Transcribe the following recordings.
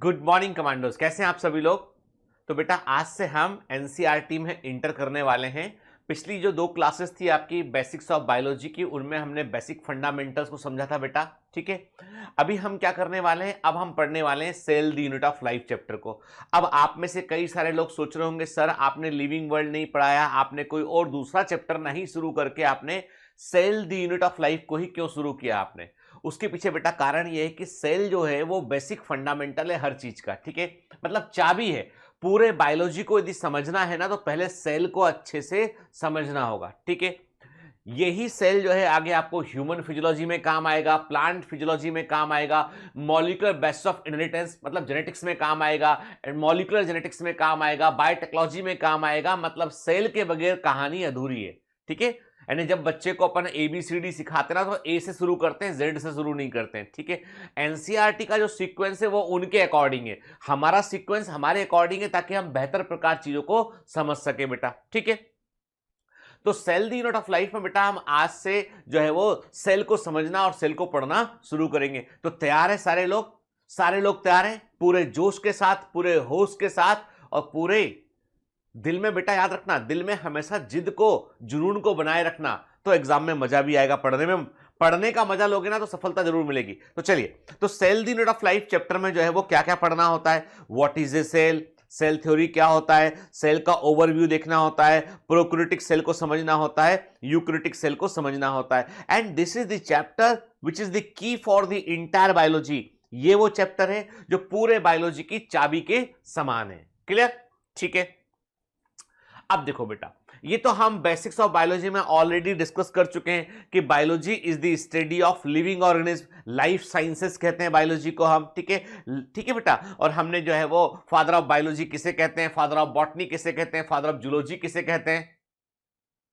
Good morning commandos, कैसे हैं आप सभी लोग। तो बेटा आज से हम एनसीईआरटी में इंटर करने वाले हैं। पिछली जो 2 क्लासेस थी आपकी बेसिक्स ऑफ बायोलॉजी की, उनमें हमने बेसिक फंडामेंटल्स को समझा था बेटा, ठीक है। अभी हम क्या करने वाले हैं, अब हम पढ़ने वाले हैं cell the unit of life chapter को। अब आप में से कई सारे लोग सोच रहे होंगे सर आपने लिविंग वर्ल्ड नहीं पढ़ाया, आपने कोई और दूसरा चैप्टर नहीं शुरू करके आपने cell the unit of life को ही क्यों शुरू किया आपने। उसके पीछे बेटा कारण यह है कि सेल जो है वो बेसिक फंडामेंटल है हर चीज का, ठीक है। मतलब चाबी है पूरे बायोलॉजी को। यदि समझना है ना तो पहले सेल को अच्छे से समझना होगा, ठीक है। यही सेल जो है आगे आपको ह्यूमन फिजियोलॉजी में काम आएगा, प्लांट फिजियोलॉजी में काम आएगा, मॉलिक्यूलर बेसिस ऑफ इनहेरिटेंस मतलब जेनेटिक्स में काम आएगा, मॉलिक्यूलर जेनेटिक्स में काम आएगा, बायोटेक्नोलॉजी में काम आएगा। मतलब सेल के बगैर कहानी अधूरी है, ठीक है। यानी जब बच्चे को अपन ABCD सिखाते ना तो ए से शुरू करते हैं, जेड से शुरू नहीं करते हैं, ठीक है। एनसीईआरटी का जो सीक्वेंस है वो उनके अकॉर्डिंग है, हमारा सीक्वेंस हमारे अकॉर्डिंग है ताकि हम बेहतर प्रकार चीजों को समझ सके बेटा, ठीक है। तो cell the unit of life में बेटा हम आज से जो है वो सेल को समझना और सेल को पढ़ना शुरू करेंगे। तो तैयार है सारे लोग? सारे लोग तैयार हैं पूरे जोश के साथ, पूरे होश के साथ और पूरे दिल में। बेटा याद रखना, दिल में हमेशा जिद को, जुनून को बनाए रखना, तो एग्जाम में मजा भी आएगा। पढ़ने में, पढ़ने का मजा लोगे ना तो सफलता जरूर मिलेगी। तो चलिए, तो cell the unit of life chapter में जो है वो क्या क्या पढ़ना होता है। What is a cell, cell theory क्या होता है, सेल का ओवरव्यू देखना होता है, प्रोकैरियोटिक सेल को समझना होता है, यूकैरियोटिक सेल को समझना होता है। And this is the chapter which is the key for the entire biology. ये वो चैप्टर है जो पूरे बायोलॉजी की चाबी के समान है। क्लियर? ठीक है। अब देखो बेटा, ये तो हम बेसिक्स ऑफ बायोलॉजी में ऑलरेडी डिस्कस कर चुके हैं कि biology is the study of living organism, life sciences कहते हैं बायोलॉजी को हम, ठीक है। ठीक है बेटा। और हमने जो है वो फादर ऑफ बायोलॉजी किसे कहते हैं, फादर ऑफ बॉटनी किसे कहते हैं, फादर ऑफ जूलॉजी किसे कहते हैं।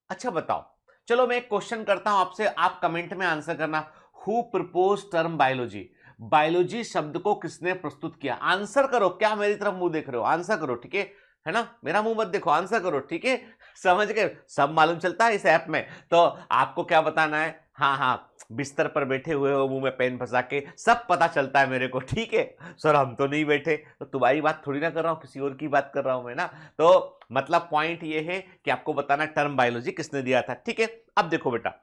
अच्छा बताओ, चलो मैं एक क्वेश्चन करता हूं आपसे, आप कमेंट में आंसर करना। Who propose term biology, biology शब्द को किसने प्रस्तुत किया। आंसर करो, क्या मेरी तरफ मुंह देख रहे हो, आंसर करो, ठीक है ना। मेरा मुंह मत देखो, आंसर करो, ठीक है। समझ गए, सब मालूम चलता है इस ऐप में। तो आपको क्या बताना है, हाँ हाँ, बिस्तर पर बैठे हुए हो मुंह में पेन फंसा के, सब पता चलता है मेरे को, ठीक है। सर हम तो नहीं बैठे, तो तुम्हारी बात थोड़ी ना कर रहा हूं, किसी और की बात कर रहा हूं मैं ना। तो मतलब पॉइंट ये है कि आपको बताना टर्म बायोलॉजी किसने दिया था, ठीक है। अब देखो बेटा,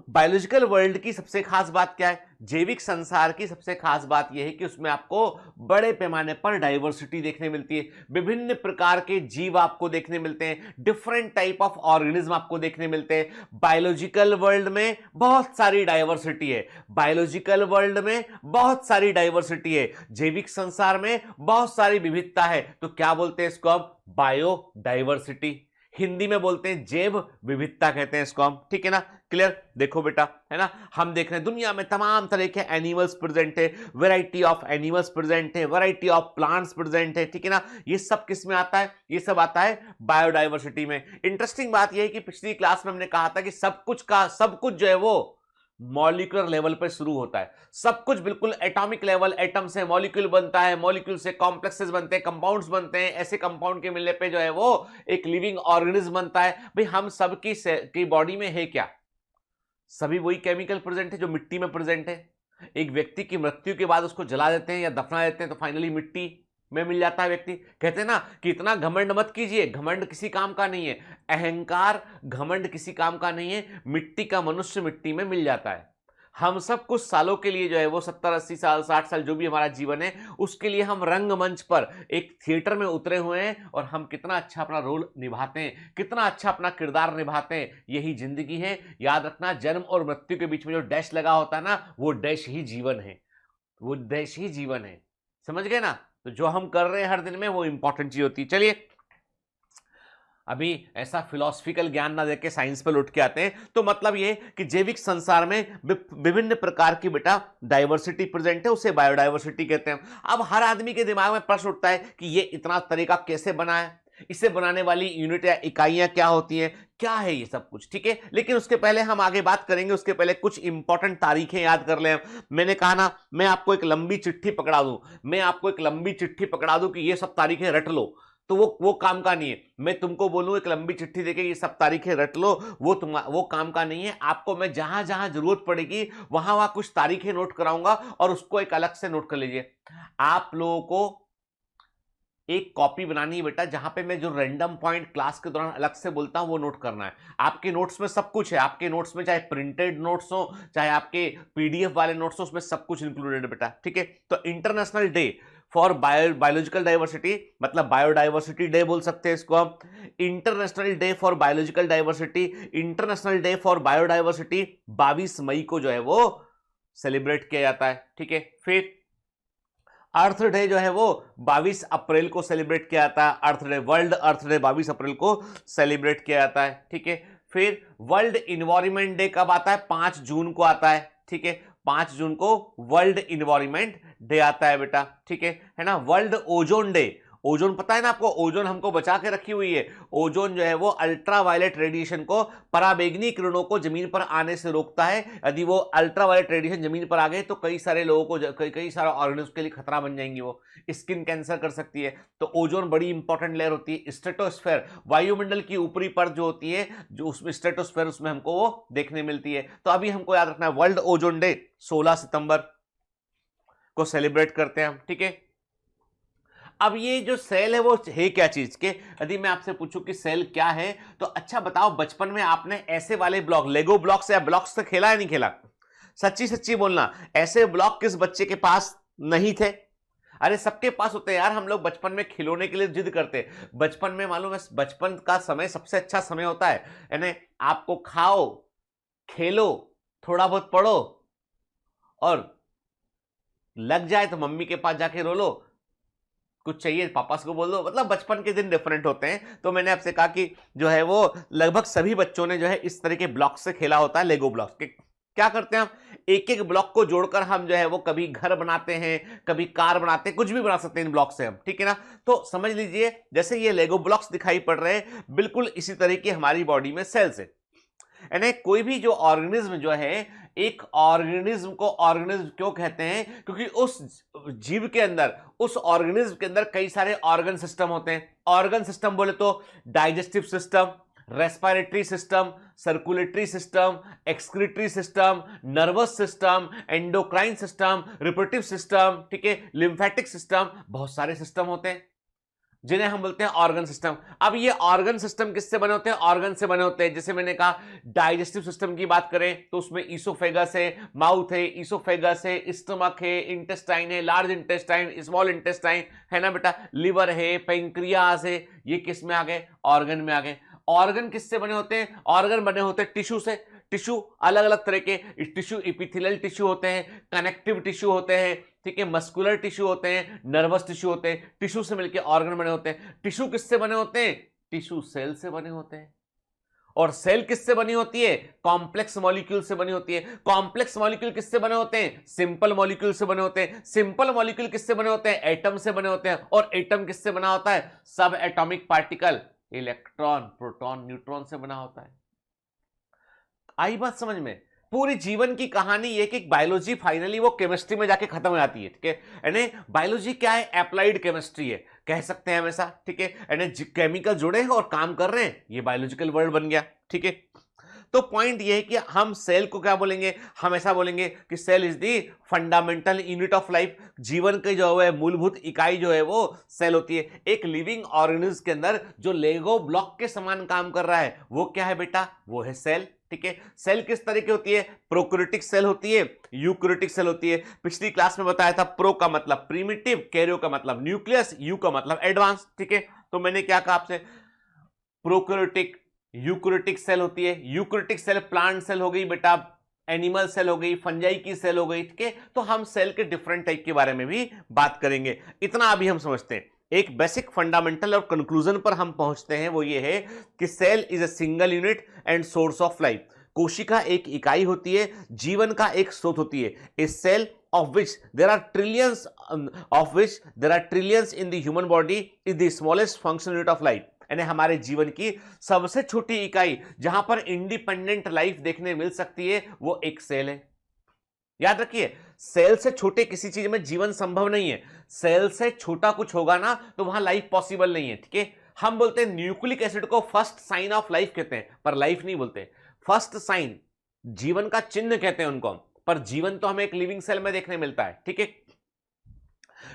बायोलॉजिकल वर्ल्ड की सबसे खास बात क्या है, जैविक संसार की सबसे खास बात यह है कि उसमें आपको बड़े पैमाने पर डाइवर्सिटी देखने मिलती है। विभिन्न प्रकार के जीव आपको देखने मिलते हैं, डिफरेंट टाइप ऑफ ऑर्गेनिज्म आपको देखने मिलते हैं। बायोलॉजिकल वर्ल्ड में बहुत सारी डाइवर्सिटी है, बायोलॉजिकल वर्ल्ड में बहुत सारी डाइवर्सिटी है, जैविक संसार में बहुत सारी विविधता है। तो क्या बोलते हैं इसको हम, बायोडाइवर्सिटी। हिंदी में बोलते हैं जैव विविधता कहते हैं इसको हम, ठीक है ना। क्लियर? देखो बेटा, है ना, हम देख रहे हैं दुनिया में तमाम तरह के एनिमल्स प्रेजेंट है, वैरायटी ऑफ एनिमल्स प्रेजेंट है, वैरायटी ऑफ प्लांट्स प्रेजेंट है, ठीक है ना। ये सब किस में आता है, ये सब आता है बायोडाइवर्सिटी में। इंटरेस्टिंग बात यह है कि पिछली क्लास में हमने कहा था कि सब कुछ जो है वो मॉलिक्यूलर लेवल पे शुरू होता है। सब कुछ बिल्कुल एटॉमिक लेवल, एटम से मॉलिक्यूल बनता है, मॉलिक्यूल से कॉम्प्लेक्सेस बनते हैं, कंपाउंड्स बनते हैं, ऐसे कंपाउंड के मिलने पे जो है वो एक लिविंग ऑर्गेनिज्म बनता है। भाई हम सब की बॉडी में है क्या, सभी वही केमिकल प्रेजेंट है जो मिट्टी में प्रेजेंट है। एक व्यक्ति की मृत्यु के बाद उसको जला देते हैं या दफना देते हैं तो फाइनली मिट्टी में मिल जाता है व्यक्ति। कहते हैं ना कि इतना घमंड मत कीजिए, घमंड किसी काम का नहीं है, अहंकार घमंड किसी काम का नहीं है। मिट्टी का मनुष्य मिट्टी में मिल जाता है। हम सब कुछ सालों के लिए जो है वो 70-80 साल, 60 साल, जो भी हमारा जीवन है, उसके लिए हम रंगमंच पर एक थिएटर में उतरे हुए हैं और हम कितना अच्छा अपना रोल निभाते हैं, कितना अच्छा अपना किरदार निभाते हैं। यही जिंदगी है। याद रखना, जन्म और मृत्यु के बीच में जो डैश लगा होता है ना, वो डैश ही जीवन है, वो डैश ही जीवन है। समझ गए ना। तो जो हम कर रहे हैं हर दिन में वो इंपॉर्टेंट चीज होती है। चलिए, अभी ऐसा फिलोसफिकल ज्ञान ना देके साइंस पे लौट के आते हैं। तो मतलब ये कि जैविक संसार में विभिन्न प्रकार की बेटा डाइवर्सिटी प्रेजेंट है, उसे बायोडाइवर्सिटी कहते हैं। अब हर आदमी के दिमाग में प्रश्न उठता है कि ये इतना तरीका कैसे बना है, इसे बनाने वाली यूनिट या इकाइयां क्या होती हैं, क्या है ये सब कुछ, ठीक है। लेकिन उसके पहले हम आगे बात करेंगे, उसके पहले कुछ इंपॉर्टेंट तारीखें याद कर लें। मैंने कहा ना, मैं आपको एक लंबी चिट्ठी पकड़ा दूं, मैं आपको एक लंबी चिट्ठी पकड़ा दूं कि ये सब तारीखें रट लो। तो वो काम का नहीं है। मैं तुमको बोलूं एक लंबी चिट्ठी देके ये सब तारीखें रट लो, वो काम का नहीं है। आपको मैं जहां जहां जरूरत पड़ेगी वहां वहां कुछ तारीखें नोट कराऊंगा और उसको एक अलग से नोट कर लीजिए। आप लोगों को एक कॉपी बनानी है बेटा, जहां पे मैं जो रैंडम पॉइंट क्लास के दौरान अलग से बोलता हूं वो नोट करना है। आपके नोट्स में सब कुछ है, आपके नोट्स में चाहे प्रिंटेड नोट्स हो चाहे आपके पीडीएफ वाले नोट्स हो, उसमें सब कुछ इंक्लूडेड है बेटा, ठीक है। तो international day for biological diversity, मतलब बायोडाइवर्सिटी डे बोल सकते हैं इसको हम। International day for biological diversity, international day for biodiversity 22 मई को जो है वो सेलिब्रेट किया जाता है, ठीक है। फिर अर्थ डे जो है वो 22 अप्रैल को सेलिब्रेट किया जाता है। अर्थ डे, वर्ल्ड अर्थ डे 22 अप्रैल को सेलिब्रेट किया जाता है, ठीक है। फिर वर्ल्ड इन्वायरमेंट डे कब आता है? 5 जून को आता है, ठीक है। 5 जून को वर्ल्ड इन्वायरमेंट डे आता है बेटा, ठीक है ना। वर्ल्ड ओजोन डे, ओजोन पता है ना आपको, ओजोन हमको बचा के रखी हुई है। ओजोन जो है वो अल्ट्रावायलेट रेडिएशन को, पराबैंगनी किरणों को जमीन पर आने से रोकता है। यदि वो अल्ट्रावायलेट रेडिएशन जमीन पर आ गए तो कई सारे लोगों को, कई सारे ऑर्गेनिज्म के लिए खतरा बन जाएंगी, वो स्किन कैंसर कर सकती है। तो ओजोन बड़ी इंपॉर्टेंट लेयर होती है। स्ट्रेटोस्फेयर, वायुमंडल की ऊपरी परत जो होती है, जो उसमें स्ट्रेटोस्फेयर, उसमें हमको वो देखने मिलती है। तो अभी हमको याद रखना है वर्ल्ड ओजोन डे 16 सितंबर को सेलिब्रेट करते हैं हम, ठीक है। अब ये जो सेल है वो है क्या चीज के? यदि मैं आपसे पूछूं कि सेल क्या है, तो अच्छा बताओ, बचपन में आपने ऐसे वाले ब्लॉक, लेगो ब्लॉक्स या ब्लॉक्स से खेला या नहीं खेला? सच्ची सच्ची बोलना, ऐसे ब्लॉक किस बच्चे के पास नहीं थे? अरे सबके पास होते हैं यार। हम लोग बचपन में खिलौने के लिए जिद करते। बचपन में मालूम है, बचपन का समय सबसे अच्छा समय होता है, यानी आपको खाओ, खेलो, थोड़ा बहुत पढ़ो, और लग जाए तो मम्मी के पास जाके रो लो, कुछ चाहिए पापा को बोल दो। मतलब बचपन के दिन डिफरेंट होते हैं। तो मैंने आपसे कहा कि जो है वो लगभग सभी बच्चों ने जो है इस तरह के ब्लॉक से खेला होता है, लेगो ब्लॉक्स के। क्या करते हैं हम, एक एक ब्लॉक को जोड़कर हम जो है वो कभी घर बनाते हैं, कभी कार बनाते हैं, कुछ भी बना सकते हैं इन ब्लॉक से हम, ठीक है ना। तो समझ लीजिए, जैसे ये लेगो ब्लॉक्स दिखाई पड़ रहे हैं, बिल्कुल इसी तरह की हमारी बॉडी में सेल्स है। यानी कोई भी जो ऑर्गेनिज्म जो है, एक ऑर्गेनिज्म को ऑर्गेनिज्म क्यों कहते हैं? क्योंकि उस जीव के अंदर, उस ऑर्गेनिज्म के अंदर कई सारे ऑर्गन सिस्टम होते हैं। ऑर्गन सिस्टम बोले तो digestive system, respiratory system, circulatory system, excretory system, nervous system, endocrine system, reproductive system, ठीक है, लिम्फेटिक सिस्टम, बहुत सारे सिस्टम होते हैं जिन्हें हम बोलते हैं ऑर्गन सिस्टम। अब ये ऑर्गन सिस्टम किससे बने होते हैं? ऑर्गन से बने होते हैं। जैसे मैंने कहा, डाइजेस्टिव सिस्टम की बात करें तो उसमें ईसोफेगस है, माउथ है, ईसोफेगस है, स्टमक है, इंटेस्टाइन है, लार्ज इंटेस्टाइन, स्मॉल इंटेस्टाइन है ना बेटा, लिवर है, पेंक्रियास है। ये किस में आ गए? ऑर्गन में आ गए। ऑर्गन किससे बने होते हैं? ऑर्गन बने होते हैं टिश्यू से। टिश्यू अलग अलग तरह के टिश्यू, एपिथेलियल टिश्यू होते हैं, कनेक्टिव टिश्यू होते हैं, ठीक है, मस्कुलर टिश्यू होते हैं, नर्वस टिश्यू होते हैं। टिश्यू से मिलकर ऑर्गन बने होते हैं। टिश्यू किससे बने होते हैं? टिश्यू सेल से बने होते हैं। और सेल किससे बनी होती है? कॉम्प्लेक्स मॉलिक्यूल से बनी होती है। कॉम्प्लेक्स मॉलिक्यूल किससे बने होते हैं? सिंपल मॉलिक्यूल से बने होते हैं। सिंपल मॉलिक्यूल किससे बने होते हैं? एटम से बने होते हैं। और एटम किससे बना होता है? सब atomic particle, electron, proton, neutron से बना होता है। आई बात समझ में? पूरी जीवन की कहानी ये कि बायोलॉजी फाइनली वो केमिस्ट्री में जाके खत्म हो जाती है, ठीक है। यानी बायोलॉजी क्या है? अप्लाइड केमिस्ट्री है, कह सकते हैं हमेशा, ठीक है। यानी केमिकल जुड़े हैं और काम कर रहे हैं, ये बायोलॉजिकल वर्ड बन गया, ठीक है। तो पॉइंट ये है कि हम सेल को क्या बोलेंगे? हम ऐसा बोलेंगे कि cell is the fundamental unit of life. जीवन की जो है मूलभूत इकाई जो है वो सेल होती है। एक लिविंग ऑर्गेनिज्म के अंदर जो लेगो ब्लॉक के समान काम कर रहा है वो क्या है बेटा? वो है सेल, ठीक है। सेल किस तरह की होती है? प्रोकैरियोटिक सेल होती है, यूकैरियोटिक सेल होती है। पिछली क्लास में बताया था, प्रो का मतलब प्रीमिटिव, कैरियो का मतलब न्यूक्लियस, यू का मतलब एडवांस, ठीक है। तो मैंने क्या कहा आपसे? प्रोकैरियोटिक, यूकैरियोटिक सेल होती है। यूकैरियोटिक सेल प्लांट सेल हो गई बेटा, एनिमल सेल हो गई, फंजाई की सेल हो गई, ठीक है। तो हम सेल के डिफरेंट टाइप के बारे में भी बात करेंगे। इतना अभी हम समझते हैं। एक बेसिक फंडामेंटल और कंक्लूजन पर हम पहुंचते हैं, वो ये है कि cell is a single unit and source of life. कोशिका एक इकाई होती है, जीवन का एक स्रोत होती है। ए cell of which there are trillions in the human body is the smallest functional unit of life। यानी हमारे जीवन की सबसे छोटी इकाई जहां पर इंडिपेंडेंट लाइफ देखने मिल सकती है वो एक सेल है। याद रखिए, सेल से छोटे किसी चीज में जीवन संभव नहीं है। सेल से छोटा कुछ होगा ना तो वहां लाइफ पॉसिबल नहीं है। ठीक है, हम बोलते हैं न्यूक्लिक एसिड को फर्स्ट साइन ऑफ लाइफ कहते हैं, पर लाइफ नहीं बोलते, फर्स्ट साइन, जीवन का चिन्ह कहते हैं उनको। पर जीवन तो हमें एक लिविंग सेल में देखने मिलता है। ठीक है,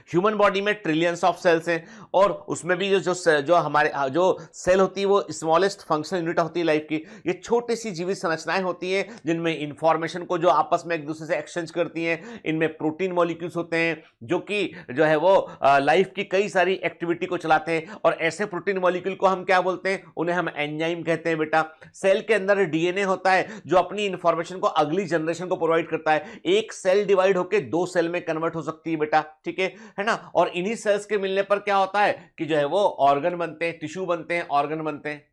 ह्यूमन बॉडी में ट्रिलियंस ऑफ सेल्स हैं, और उसमें भी जो हमारे जो सेल होती है वो स्मॉलेस्ट फंक्शनल यूनिट होती है लाइफ की। ये छोटी सी जीवित संरचनाएं होती हैं जिनमें इंफॉर्मेशन को जो आपस में एक दूसरे से एक्सचेंज करती हैं। इनमें प्रोटीन मॉलिक्यूल्स होते हैं जो कि जो है वो लाइफ की कई सारी एक्टिविटी को चलाते हैं। और ऐसे प्रोटीन मॉलिक्यूल को हम क्या बोलते हैं? उन्हें हम एंजाइम कहते हैं बेटा। सेल के अंदर डीएनए होता है जो अपनी इंफॉर्मेशन को अगली जनरेशन को प्रोवाइड करता है। एक सेल डिवाइड होकर 2 सेल में कन्वर्ट हो सकती है बेटा। ठीक है ना। और इन्हीं सेल्स के मिलने पर क्या होता है कि जो है वो ऑर्गन बनते हैं, टिश्यू बनते हैं, ऑर्गन बनते हैं।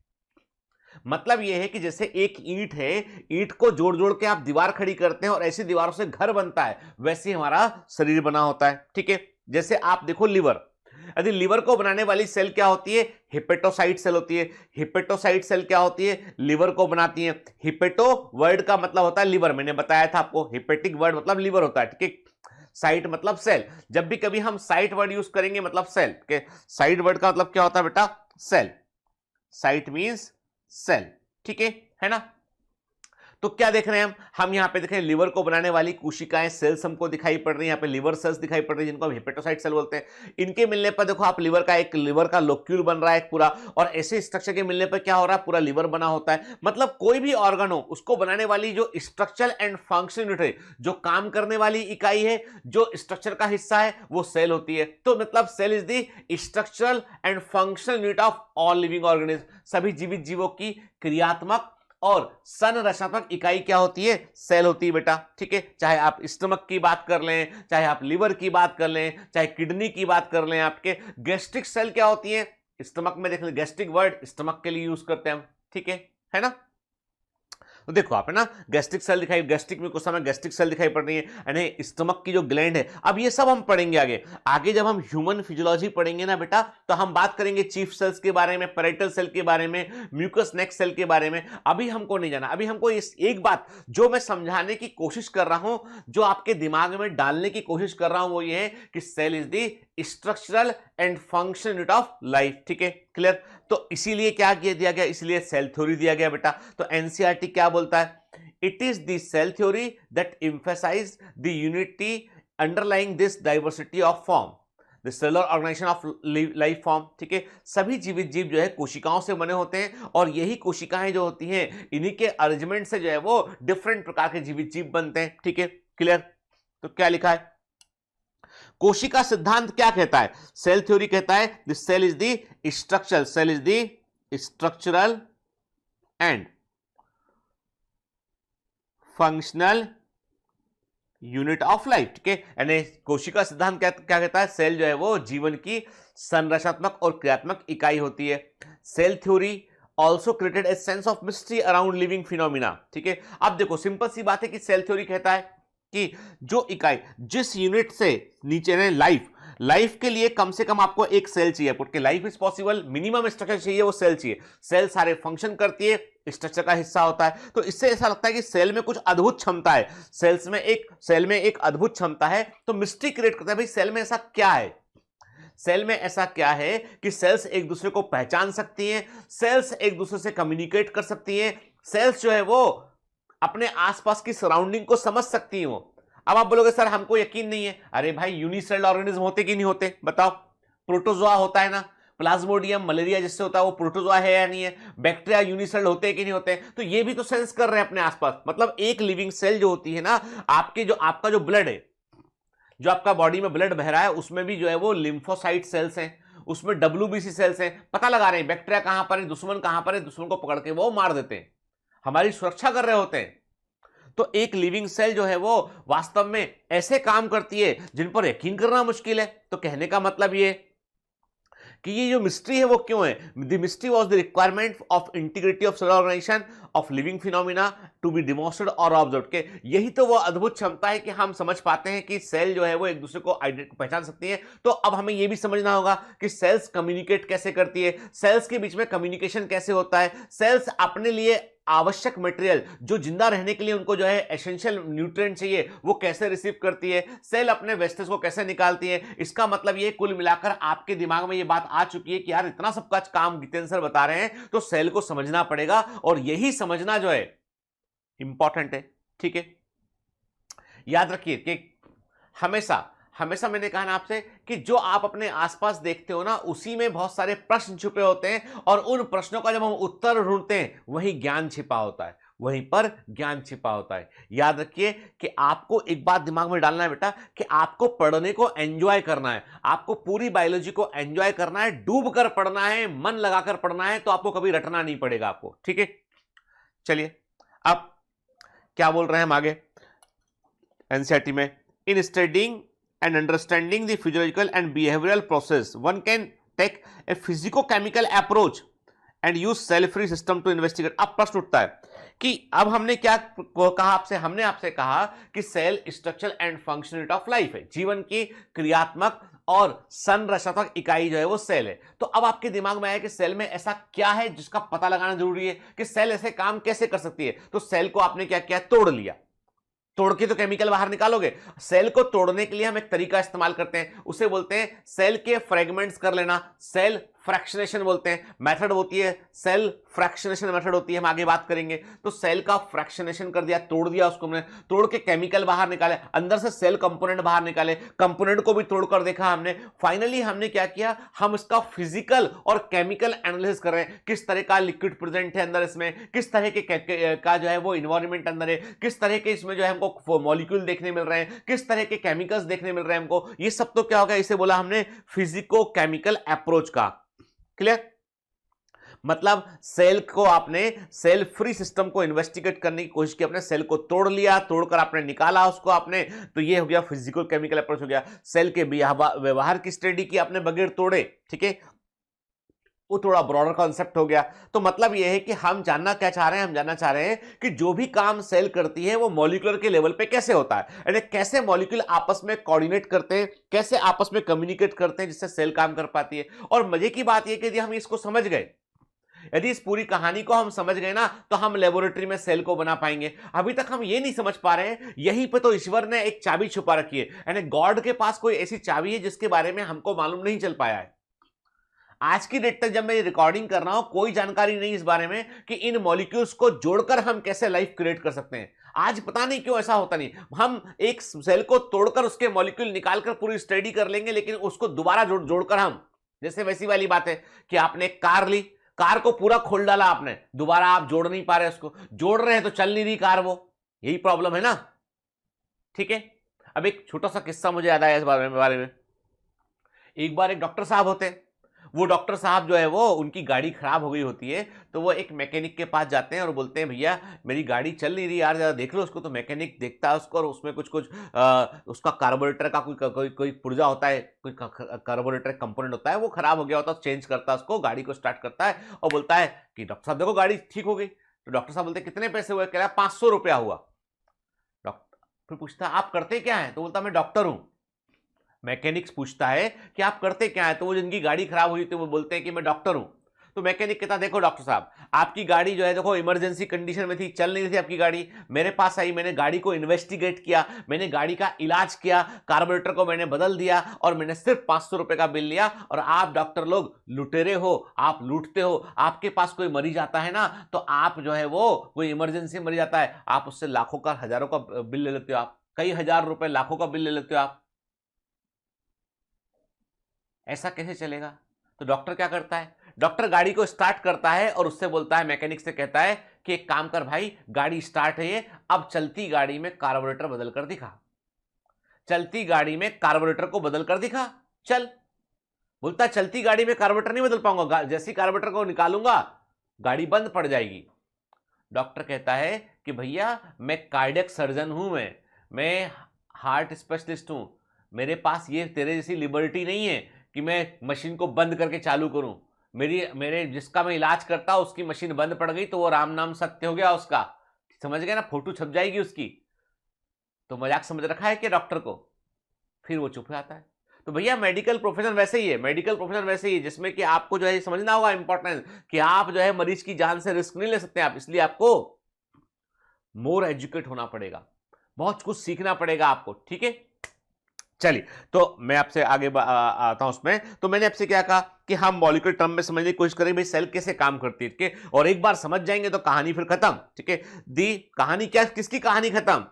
मतलब यह है कि जैसे एक ईंट है, ईंट को जोड़ जोड़ के आप दीवार खड़ी करते हैं और ऐसी दीवारों से घर बनता है, वैसे हमारा शरीर बना होता है। ठीक है, जैसे आप देखो लिवर, यदि लिवर को बनाने वाली सेल क्या होती है? हिपेटोसाइट सेल होती है। हिपेटोसाइट सेल क्या होती है? लिवर को बनाती है। हिपेटो वर्ड का मतलब होता है लिवर, मैंने बताया था आपको, हिपेटिक वर्ड मतलब लिवर होता है। ठीक है, साइट मतलब सेल। जब भी कभी हम साइट वर्ड यूज करेंगे मतलब सेल के, साइट वर्ड का मतलब क्या होता है बेटा? सेल। Cyte means cell. ठीक है ना। तो क्या देख रहे हैं हम यहां पे देखें लिवर को बनाने वाली कोशिकाएं, सेल्स हमको दिखाई पड़ रही है। यहां पे लिवर सेल्स दिखाई पड़ रही है जिनको हम हेपेटोसाइट सेल बोलते हैं। इनके मिलने पर देखो आप लिवर का लोक्यूल बन रहा है पूरा, और ऐसे स्ट्रक्चर के मिलने पर क्या हो रहा है? पूरा लिवर बना होता है। मतलब कोई भी ऑर्गन हो उसको बनाने वाली जो स्ट्रक्चरल एंड फंक्शन यूनिट है, जो काम करने वाली इकाई है, जो स्ट्रक्चर का हिस्सा है, वो सेल होती है। तो मतलब cell is the structural and functional unit of all living organism. सभी जीवित जीवों की क्रियात्मक और संरचनात्मक इकाई क्या होती है? सेल होती है बेटा। ठीक है, चाहे आप स्टमक की बात कर लें, चाहे आप लिवर की बात कर लें, चाहे किडनी की बात कर लें, आपके गैस्ट्रिक सेल क्या होती है? स्टमक में देख लें, गैस्ट्रिक वर्ड स्टमक के लिए यूज करते हैं हम। ठीक है ना। तो देखो आप है ना, गैस्ट्रिक सेल दिखाई, गैस्ट्रिक में कुछ समय गैस्ट्रिक सेल दिखाई पड़ रही है, यानी स्टमक की जो ग्लैंड है। अब ये सब हम पढ़ेंगे आगे जब हम ह्यूमन फिजियोलॉजी पढ़ेंगे ना बेटा, तो हम बात करेंगे चीफ सेल्स के बारे में, पैरेटल सेल के बारे में, म्यूकस नेक सेल के बारे में। अभी हमको नहीं जाना। अभी हमको इस एक बात जो मैं समझाने की कोशिश कर रहा हूं, जो आपके दिमाग में डालने की कोशिश कर रहा हूं, वो ये है कि cell is the structural and function unit of life. ठीक है, क्लियर। तो इसीलिए क्या दिया गया? इसलिए सेल थ्योरी दिया गया बेटा। तो एनसीईआरटी क्या बोलता है? It is the cell theory that emphasise the unity underlying this diversity of form, the cellular organisation of life form. ठीक है, सभी जीवित जीव जो है कोशिकाओं से बने होते हैं, और यही कोशिकाएं जो होती हैं, इन्हीं के अरेंजमेंट से जो है वो डिफरेंट प्रकार के जीवित जीव बनते हैं। ठीक है, क्लियर। तो क्या लिखा है? कोशिका सिद्धांत क्या कहता है? सेल थ्योरी कहता है the cell is the structural, cell is the structural and functional unit of life. ठीक है, यानी कोशिका सिद्धांत क्या कहता है? सेल जो है वो जीवन की संरचनात्मक और क्रियात्मक इकाई होती है। Cell theory also created a sense of mystery around living phenomena. ठीक है, अब देखो सिंपल सी बात है कि सेल थ्योरी कहता है कि जो इकाई जिस यूनिट से नीचे ने लाइफ के लिए कम से कम आपको एक सेल चाहिए, porque life is possible, minimum structure चाहिए, वो सेल चाहिए। सेल सारे फंक्शन करती है, स्ट्रक्चर का हिस्सा होता है। तो इससे ऐसा लगता है कि सेल में कुछ अद्भुत क्षमता है, सेल में एक अद्भुत क्षमता है। तो मिस्ट्री क्रिएट करता है, भाई सेल में ऐसा क्या है? सेल में ऐसा क्या है कि सेल्स एक दूसरे को पहचान सकती हैं, सेल्स एक दूसरे से कम्युनिकेट कर सकती हैं, सेल्स जो है वो अपने आसपास की सराउंडिंग को समझ सकती हो। अब आप बोलोगे सर हमको यकीन नहीं है। अरे भाई यूनिसेल ऑर्गेनिज्म होते कि नहीं होते? बताओ। प्रोटोजोआ होता है ना, प्लाज्मोडियम मलेरिया जिससे होता है वो प्रोटोजोआ है या नहीं है? बैक्टीरिया यूनिसेल होते हैं कि नहीं होते? तो ये भी तो सेंस कर रहे हैं अपने आसपास। मतलब एक लिविंग सेल जो होती है ना, आपका जो ब्लड है, जो आपका बॉडी में ब्लड बह रहा है, उसमें भी जो है वो लिम्फोसाइट सेल्स हैं, उसमें WBC सेल्स हैं। पता लगा रहे हैं बैक्टीरिया कहां पर है, दुश्मन कहां पर है, दुश्मन को पकड़ के वो मार देते हैं, हमारी सुरक्षा कर रहे होते हैं। तो एक लिविंग सेल जो है वो वास्तव में ऐसे काम करती है जिन पर यकीन करना मुश्किल है। तो कहने का मतलब ये कि ये जो मिस्ट्री है वो क्यों है? The mystery was the requirement of integrity of cellular organisation of living phenomena to be demonstrated और ऑब्जर्व के। यही तो वो अद्भुत क्षमता है कि हम समझ पाते हैं कि सेल जो है वो एक दूसरे को पहचान सकती है। तो अब हमें ये भी समझना होगा कि सेल्स कम्युनिकेट कैसे करती है, सेल्स के बीच में कम्युनिकेशन कैसे होता है, सेल्स अपने लिए आवश्यक मटेरियल जो जिंदा रहने के लिए उनको जो है एसेंशियल न्यूट्रिएंट चाहिए वो कैसे रिसीव करती है, सेल अपने वेस्टेज को कैसे निकालती है। इसका मतलब ये कुल मिलाकर आपके दिमाग में ये बात आ चुकी है कि यार इतना सब का काम जितेंद्र सर बता रहे हैं तो सेल को समझना पड़ेगा, और यही समझना जो है इंपॉर्टेंट है। ठीक है, याद रखिए कि हमेशा हमेशा मैंने कहा ना आपसे कि जो आप अपने आसपास देखते हो ना उसी में बहुत सारे प्रश्न छुपे होते हैं, और उन प्रश्नों का जब हम उत्तर ढूंढते हैं वहीं ज्ञान छिपा होता है, वहीं पर ज्ञान छिपा होता है। याद रखिए कि आपको एक बात दिमाग में डालना है बेटा कि आपको पढ़ने को एंजॉय करना है, आपको पूरी बायोलॉजी को एंजॉय करना है, डूब कर पढ़ना है, मन लगाकर पढ़ना है, तो आपको कभी रटना नहीं पड़ेगा आपको। ठीक है, चलिए अब क्या बोल रहे हैं हम आगे एनसीईआरटी में। इन studying and understanding the physiological and behavioral process, one can take a physico-chemical approach and use cell-free system to investigate। अब प्रश्न उठता है कि अब हमने क्या कहा आपसे, हमने आपसे कहा कि cell structure and functionality of life है, जीवन की क्रियात्मक और संरचनात्मक इकाई जो है वो सेल है। तो अब आपके दिमाग में आया कि सेल में ऐसा क्या है जिसका पता लगाना जरूरी है कि सेल ऐसे काम कैसे कर सकती है। तो सेल को आपने क्या किया, तोड़ लिया, तोड़ के तो केमिकल बाहर निकालोगे। सेल को तोड़ने के लिए हम एक तरीका इस्तेमाल करते हैं, उसे बोलते हैं सेल के फ्रेगमेंट्स कर लेना, सेल फ्रैक्शनेशन बोलते हैं। मेथड होती है सेल फ्रैक्शनेशन मेथड होती है, हम आगे बात करेंगे। तो सेल का फ्रैक्शनेशन कर दिया, तोड़ दिया उसको हमने, तोड़ के केमिकल बाहर निकाले, अंदर से सेल कंपोनेंट बाहर निकाले, कंपोनेंट को भी तोड़कर देखा हमने। फाइनली हमने क्या किया, हम इसका फिजिकल और केमिकल एनालिसिस कर रहे हैं, किस तरह का लिक्विड प्रेजेंट है अंदर, इसमें किस तरह के का जो है वो इन्वायरमेंट अंदर है, किस तरह के इसमें जो है हमको मॉलिक्यूल देखने मिल रहे हैं, किस तरह के केमिकल्स देखने मिल रहे हैं हमको। ये सब तो क्या होगा, इसे बोला हमने फिजिको केमिकल अप्रोच का। क्लियर, मतलब सेल को आपने सेल फ्री सिस्टम को इन्वेस्टिगेट करने की कोशिश की, अपने सेल को तोड़ लिया, तोड़कर आपने निकाला उसको आपने, तो ये हो गया फिजिकल केमिकल अप्रोच हो गया। सेल के व्यवहार की स्टडी की आपने बगैर तोड़े, ठीक है, वो थोड़ा ब्रॉडर कॉन्सेप्ट हो गया। तो मतलब ये है कि हम जानना क्या चाह रहे हैं, हम जानना चाह रहे हैं कि जो भी काम सेल करती है वो मॉलिक्यूलर के लेवल पे कैसे होता है, यानी कैसे मॉलिक्यूल आपस में कोऑर्डिनेट करते हैं, कैसे आपस में कम्युनिकेट करते हैं जिससे सेल काम कर पाती है। और मजे की बात यह कि यदि हम इसको समझ गए, यदि इस पूरी कहानी को हम समझ गए ना, तो हम लेबोरेटरी में सेल को बना पाएंगे। अभी तक हम ये नहीं समझ पा रहे हैं, यहीं पे तो ईश्वर ने एक चाबी छुपा रखी है, यानी गॉड के पास कोई ऐसी चाबी है जिसके बारे में हमको मालूम नहीं चल पाया है। आज की डेट तक जब मैं रिकॉर्डिंग कर रहा हूं, कोई जानकारी नहीं इस बारे में कि इन मॉलिक्यूल्स को जोड़कर हम कैसे लाइफ क्रिएट कर सकते हैं। आज पता नहीं क्यों ऐसा होता नहीं, हम एक सेल को तोड़कर उसके मॉलिक्यूल निकालकर पूरी स्टडी कर लेंगे, लेकिन उसको दोबारा जोड़कर हम, जैसे वैसी वाली बात है कि आपने एक कार ली, कार को पूरा खोल डाला आपने, दोबारा आप जोड़ नहीं पा रहे उसको, जोड़ रहे हैं तो चल नहीं रही कार, वो यही प्रॉब्लम है ना। ठीक है, अब एक छोटा सा किस्सा मुझे याद आया इस बारे में। एक बार एक डॉक्टर साहब होते हैं, वो डॉक्टर साहब जो है वो, उनकी गाड़ी खराब हो गई होती है, तो वो एक मैकेनिक के पास जाते हैं और बोलते हैं भैया मेरी गाड़ी चल नहीं रही यार, जरा देख लो उसको। तो मैकेनिक देखता है उसको और उसमें कुछ उसका कार्बोरेटर का कोई पुर्जा होता है, कोई कार्बोरेटर कंपोनेंट होता है, वो खराब हो गया होता है, चेंज करता है उसको, गाड़ी को स्टार्ट करता है और बोलता है कि डॉक्टर साहब देखो गाड़ी ठीक हो गई। तो डॉक्टर साहब बोलते कितने पैसे हुए, कह रहा 500 रुपया हुआ। डॉक्टर फिर पूछता आप करते क्या है, तो बोलता मैं डॉक्टर हूं। मैकेनिक्स पूछता है कि आप करते क्या है, तो वो जिनकी गाड़ी खराब हुई थी वो बोलते हैं कि मैं डॉक्टर हूं। तो मैकेनिक कहता देखो डॉक्टर साहब, आपकी गाड़ी जो है देखो इमरजेंसी कंडीशन में थी, चल नहीं रही थी आपकी गाड़ी, मेरे पास आई, मैंने गाड़ी को इन्वेस्टिगेट किया, मैंने गाड़ी का इलाज किया, कार्बोरेटर को मैंने बदल दिया और मैंने सिर्फ 500 रुपए का बिल लिया। और आप डॉक्टर लोग लुटेरे हो, आप लूटते हो। आपके पास कोई मरीज आता है ना, तो आप जो है वो कोई इमरजेंसी मरीज आता है, आप उससे लाखों का हजारों का बिल ले लेते हो, आप कई हजार रुपए लाखों का बिल ले लेते हो आप। ऐसा कैसे चलेगा? तो डॉक्टर क्या करता है, डॉक्टर गाड़ी को स्टार्ट करता है और उससे बोलता है, मैकेनिक से कहता है कि एक काम कर भाई, गाड़ी स्टार्ट है ये, अब चलती गाड़ी में कार्बोरेटर बदल कर दिखा, चलती गाड़ी में कार्बोरेटर को बदल कर दिखा, चल। बोलता चलती गाड़ी में कार्बोरेटर नहीं बदल पाऊंगा, जैसी कार्बोरेटर को निकालूंगा गाड़ी बंद पड़ जाएगी। डॉक्टर कहता है कि भैया मैं कार्डियक सर्जन हूं, मैं हार्ट स्पेशलिस्ट हूं, मेरे पास ये तेरे जैसी लिबर्टी नहीं है कि मैं मशीन को बंद करके चालू करूं। मेरे जिसका मैं इलाज करता उसकी मशीन बंद पड़ गई तो वो राम नाम सत्य हो गया उसका, समझ गए ना, फोटो छप जाएगी उसकी। तो मजाक समझ रखा है कि डॉक्टर को। फिर वो चुप हो जाता है। तो भैया मेडिकल प्रोफेशन वैसे ही है, मेडिकल प्रोफेशन वैसे ही है जिसमें कि आपको जो है समझना होगा इंपॉर्टेंस कि आप जो है मरीज की जान से रिस्क नहीं ले सकते आप, इसलिए आपको मोर एजुकेट होना पड़ेगा, बहुत कुछ सीखना पड़ेगा आपको, ठीक है। चलिए, तो मैं आपसे आगे आता हूं उसमें। तो मैंने आपसे क्या कहा कि हम मॉलिक्यूलर टर्म में समझने की कोशिश करेंगे भाई सेल कैसे काम करती है, ठीक है। और एक बार समझ जाएंगे तो कहानी फिर खत्म, ठीक है। दी कहानी क्या, किसकी कहानी खत्म?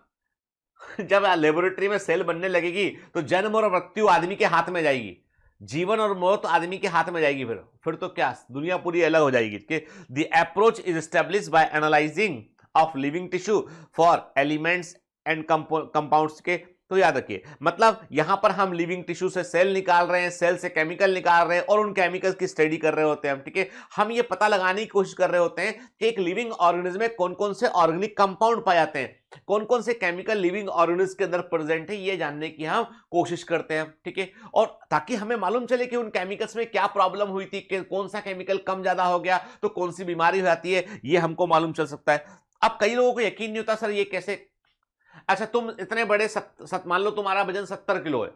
जब लेबोरेटरी में सेल बनने लगेगी तो जन्म और मृत्यु आदमी के हाथ में जाएगी, जीवन और मौत आदमी के हाथ में जाएगी, फिर तो क्या दुनिया पूरी अलग हो जाएगी, ठीक है। The approach is established by analysing of living tissue for elements and compounds के। तो याद रखिए, मतलब यहां पर हम लिविंग टिश्यू से सेल निकाल रहे हैं, सेल से केमिकल निकाल रहे हैं और उन केमिकल्स की स्टडी कर रहे होते हैं, ठीक है। हम ये पता लगाने की कोशिश कर रहे होते हैं कि एक लिविंग ऑर्गेनिज्म में कौन कौन से ऑर्गेनिक कंपाउंड पाए जाते हैं, कौन कौन से केमिकल लिविंग ऑर्गेनिज्म के अंदर प्रेजेंट है, ये जानने की हम कोशिश करते हैं, ठीक है। और ताकि हमें मालूम चले कि उन केमिकल्स में क्या प्रॉब्लम हुई थी, कि कौन सा केमिकल कम ज्यादा हो गया तो कौन सी बीमारी हो जाती है, ये हमको मालूम चल सकता है। अब कई लोगों को यकीन नहीं होता सर ये कैसे। अच्छा, तुम इतने बड़े मान लो तुम्हारा वजन 70 किलो है,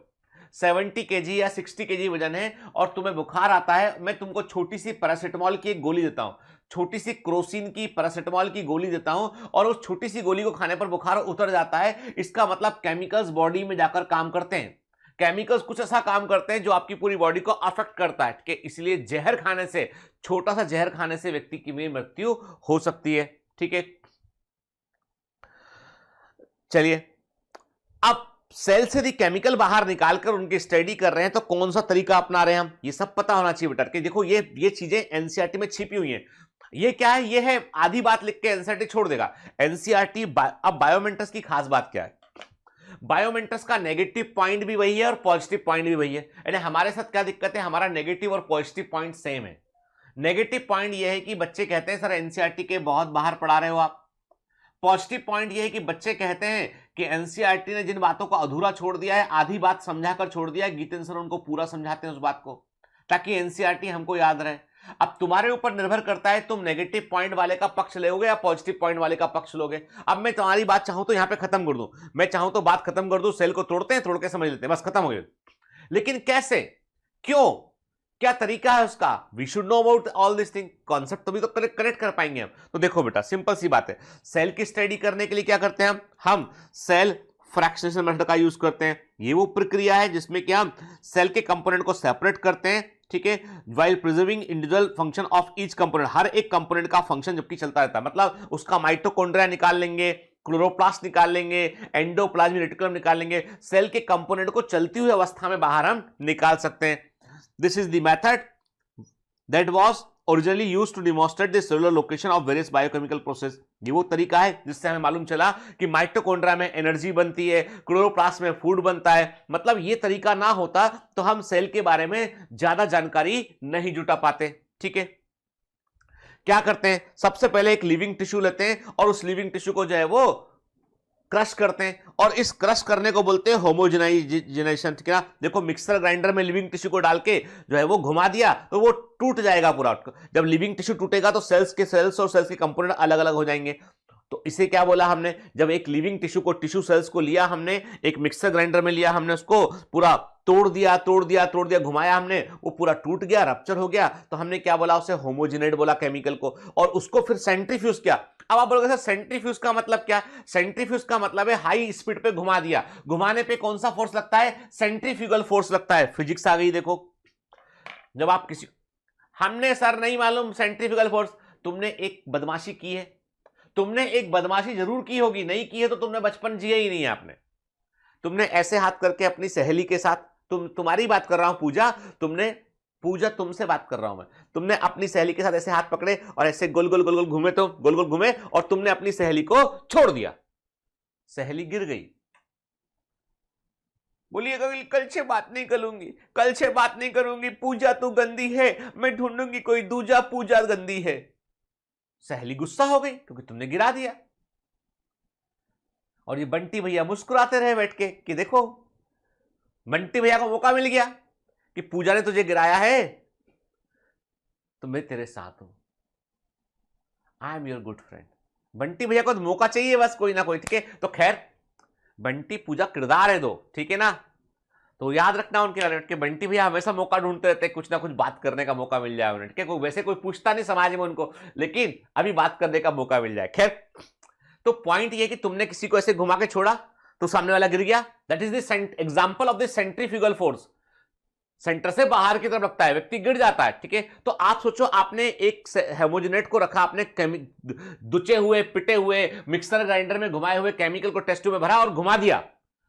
70 केजी या 60 केजी वजन है और तुम्हें बुखार आता है, मैं तुमको छोटी सी पैरासिटामॉल की एक गोली देता हूं, छोटी सी क्रोसिन की पैरासिटामॉल की गोली देता हूं और उस छोटी सी गोली को खाने पर बुखार उतर जाता है, इसका मतलब केमिकल्स बॉडी में जाकर काम करते हैं, केमिकल्स कुछ ऐसा काम करते हैं जो आपकी पूरी बॉडी को अफेक्ट करता है, ठीक है। इसलिए जहर खाने से, छोटा सा जहर खाने से व्यक्ति की मृत्यु हो सकती है, ठीक है। चलिए, अब सेल से यदि केमिकल बाहर निकालकर उनकी स्टडी कर रहे हैं तो कौन सा तरीका अपना रहे हैं हम, ये सब पता होना चाहिए बेटा, कि देखो ये चीजें एनसीईआरटी में छिपी हुई हैं। ये क्या है, ये है आधी बात लिख के एनसीईआरटी छोड़ देगा। एनसीईआरटी अब बायोमेंटस की खास बात क्या है, बायोमेंटस का नेगेटिव पॉइंट भी वही है और पॉजिटिव पॉइंट भी वही है। यानी हमारे साथ क्या दिक्कत है, हमारा नेगेटिव और पॉजिटिव पॉइंट सेम है। नेगेटिव पॉइंट ये है कि बच्चे कहते हैं सर एनसीईआरटी के बहुत बाहर पढ़ा रहे हो आप। पॉजिटिव पॉइंट ये है कि बच्चे कहते हैं कि एनसीईआरटी ने जिन बातों को अधूरा छोड़ दिया है, आधी बात समझाकर छोड़ दिया है, गीतेंद्र सर उनको पूरा समझाते हैं उस बात को, ताकि एनसीईआरटी हमको याद रहे। अब तुम्हारे ऊपर निर्भर करता है तुम नेगेटिव पॉइंट वाले का पक्ष लोगे या पॉजिटिव पॉइंट वाले का पक्ष लोगे। अब मैं तुम्हारी बात चाहूं तो यहां पे खत्म कर दूं, मैं चाहूं तो बात खत्म कर दूं, सेल को तोड़ते हैं, तोड़ के समझ लेते हैं, बस खत्म हो गया। लेकिन कैसे, क्यों, क्या तरीका है उसका, we should know about all this thing, concept तभी तो कनेक्ट कर पाएंगे हम। तो देखो बेटा, सिंपल सी बात है, सेल की स्टडी करने के लिए क्या करते हैं हम सेल फ्रैक्शनेशन मेथड का यूज करते हैं। ये वो प्रक्रिया है जिसमें कि हम सेल के कंपोनेंट को सेपरेट करते हैं, ठीक है, while preserving individual function of each component, हर एक कंपोनेंट का फंक्शन जबकि चलता रहता है, मतलब उसका माइटोकॉन्ड्रिया निकाल लेंगे, क्लोरोप्लास्ट निकाल लेंगे, एंडोप्लाज्मिक रेटिकुलम निकाल लेंगे, सेल के कंपोनेंट को चलती हुई अवस्था में बाहर हम निकाल सकते हैं। This is the method that was originally used to demonstrate the cellular location of various biochemical process। ये वो तरीका है जिससे हमें मालूम चला कि माइटोकॉन्ड्रिया में एनर्जी बनती है, क्लोरोप्लास्ट में फूड बनता है। मतलब ये तरीका ना होता तो हम सेल के बारे में ज्यादा जानकारी नहीं जुटा पाते, ठीक है। क्या करते हैं, सबसे पहले एक लिविंग टिश्यू लेते हैं और उस लिविंग टिश्यू को जो है वो क्रश करते हैं, और इस क्रश करने को बोलते हैं होमोजेनाइजेशन, ठीक है ना। देखो मिक्सर ग्राइंडर में लिविंग टिश्यू को डाल के जो है वो घुमा दिया तो वो टूट जाएगा पूरा। जब लिविंग टिश्यू टूटेगा तो सेल्स और सेल्स के कंपोनेंट अलग अलग हो जाएंगे। तो इसे क्या बोला हमने, जब एक लिविंग टिश्यू को, टिश्यू सेल्स को लिया हमने, एक मिक्सर ग्राइंडर में लिया हमने, उसको पूरा तोड़ दिया, घुमाया हमने, वो पूरा टूट गया, रप्चर हो गया, तो हमने क्या बोला, उसे होमोजेनेट बोला केमिकल को, और उसको फिर सेंट्रीफ्यूज किया। अब आप बोलोगे सर सेंट्रीफ्यूज का मतलब क्या, सेंट्रीफ्यूज का मतलब है हाई स्पीड पे घुमा दिया, घुमाने पे कौन सा फोर्स लगता है, सेंट्रीफ्यूगल फोर्स लगता है। फिजिक्स आ गई देखो, जब आप किसी, हमने सर नहीं मालूम सेंट्रीफ्यूगल फोर्स, तुमने एक बदमाशी की है, तुमने एक बदमाशी जरूर की होगी, नहीं की है तो तुमने बचपन जिया ही नहीं है आपने। तुमने ऐसे हाथ करके अपनी सहेली के साथ, तुम्हारी बात कर रहा हूं पूजा, तुमसे बात कर रहा हूं मैं, तुमने अपनी सहेली के साथ ऐसे हाथ पकड़े और ऐसे गोल गोल गोल गोल घूमे, तो गोल गोल घूमे और तुमने अपनी सहेली को छोड़ दिया, सहेली गिर गई, बोलिएगा कल से बात नहीं करूंगी, पूजा तू गंदी है, मैं ढूंढूंगी कोई दूजा, पूजा गंदी है। सहेली गुस्सा हो गई क्योंकि तुमने गिरा दिया, और ये बंटी भैया मुस्कुराते रहे बैठ के कि देखो, बंटी भैया को मौका मिल गया कि पूजा ने तुझे गिराया है तो मैं तेरे साथ हूं, I am your good friend. Bunty भैया को तो मौका चाहिए बस कोई ना कोई, ठीक है। तो खैर बंटी पूजा किरदार है दो, ठीक है ना, तो याद रखना उनके बारे में कि बंटी भैया हमेशा मौका ढूंढते रहते हैं, कुछ ना कुछ बात करने का मौका मिल जाए उन्हें, ठीक है। कोई वैसे कोई पूछता नहीं समाज में उनको, लेकिन अभी बात करने का मौका मिल जाए। खैर, तो पॉइंट ये कि तुमने किसी को ऐसे घुमा के छोड़ा तो सामने वाला गिर गया, that is the example of the centrifugal force. Centre से बाहर की तरफ लगता है, व्यक्ति गिर जाता है, ठीक है। तो आप सोचो, आपने एक हेमोजेनेट को रखा, आपने दुचे हुए पिटे हुए मिक्सर ग्राइंडर में घुमाए हुए केमिकल को टेस्ट ट्यूब में भरा और घुमा दिया,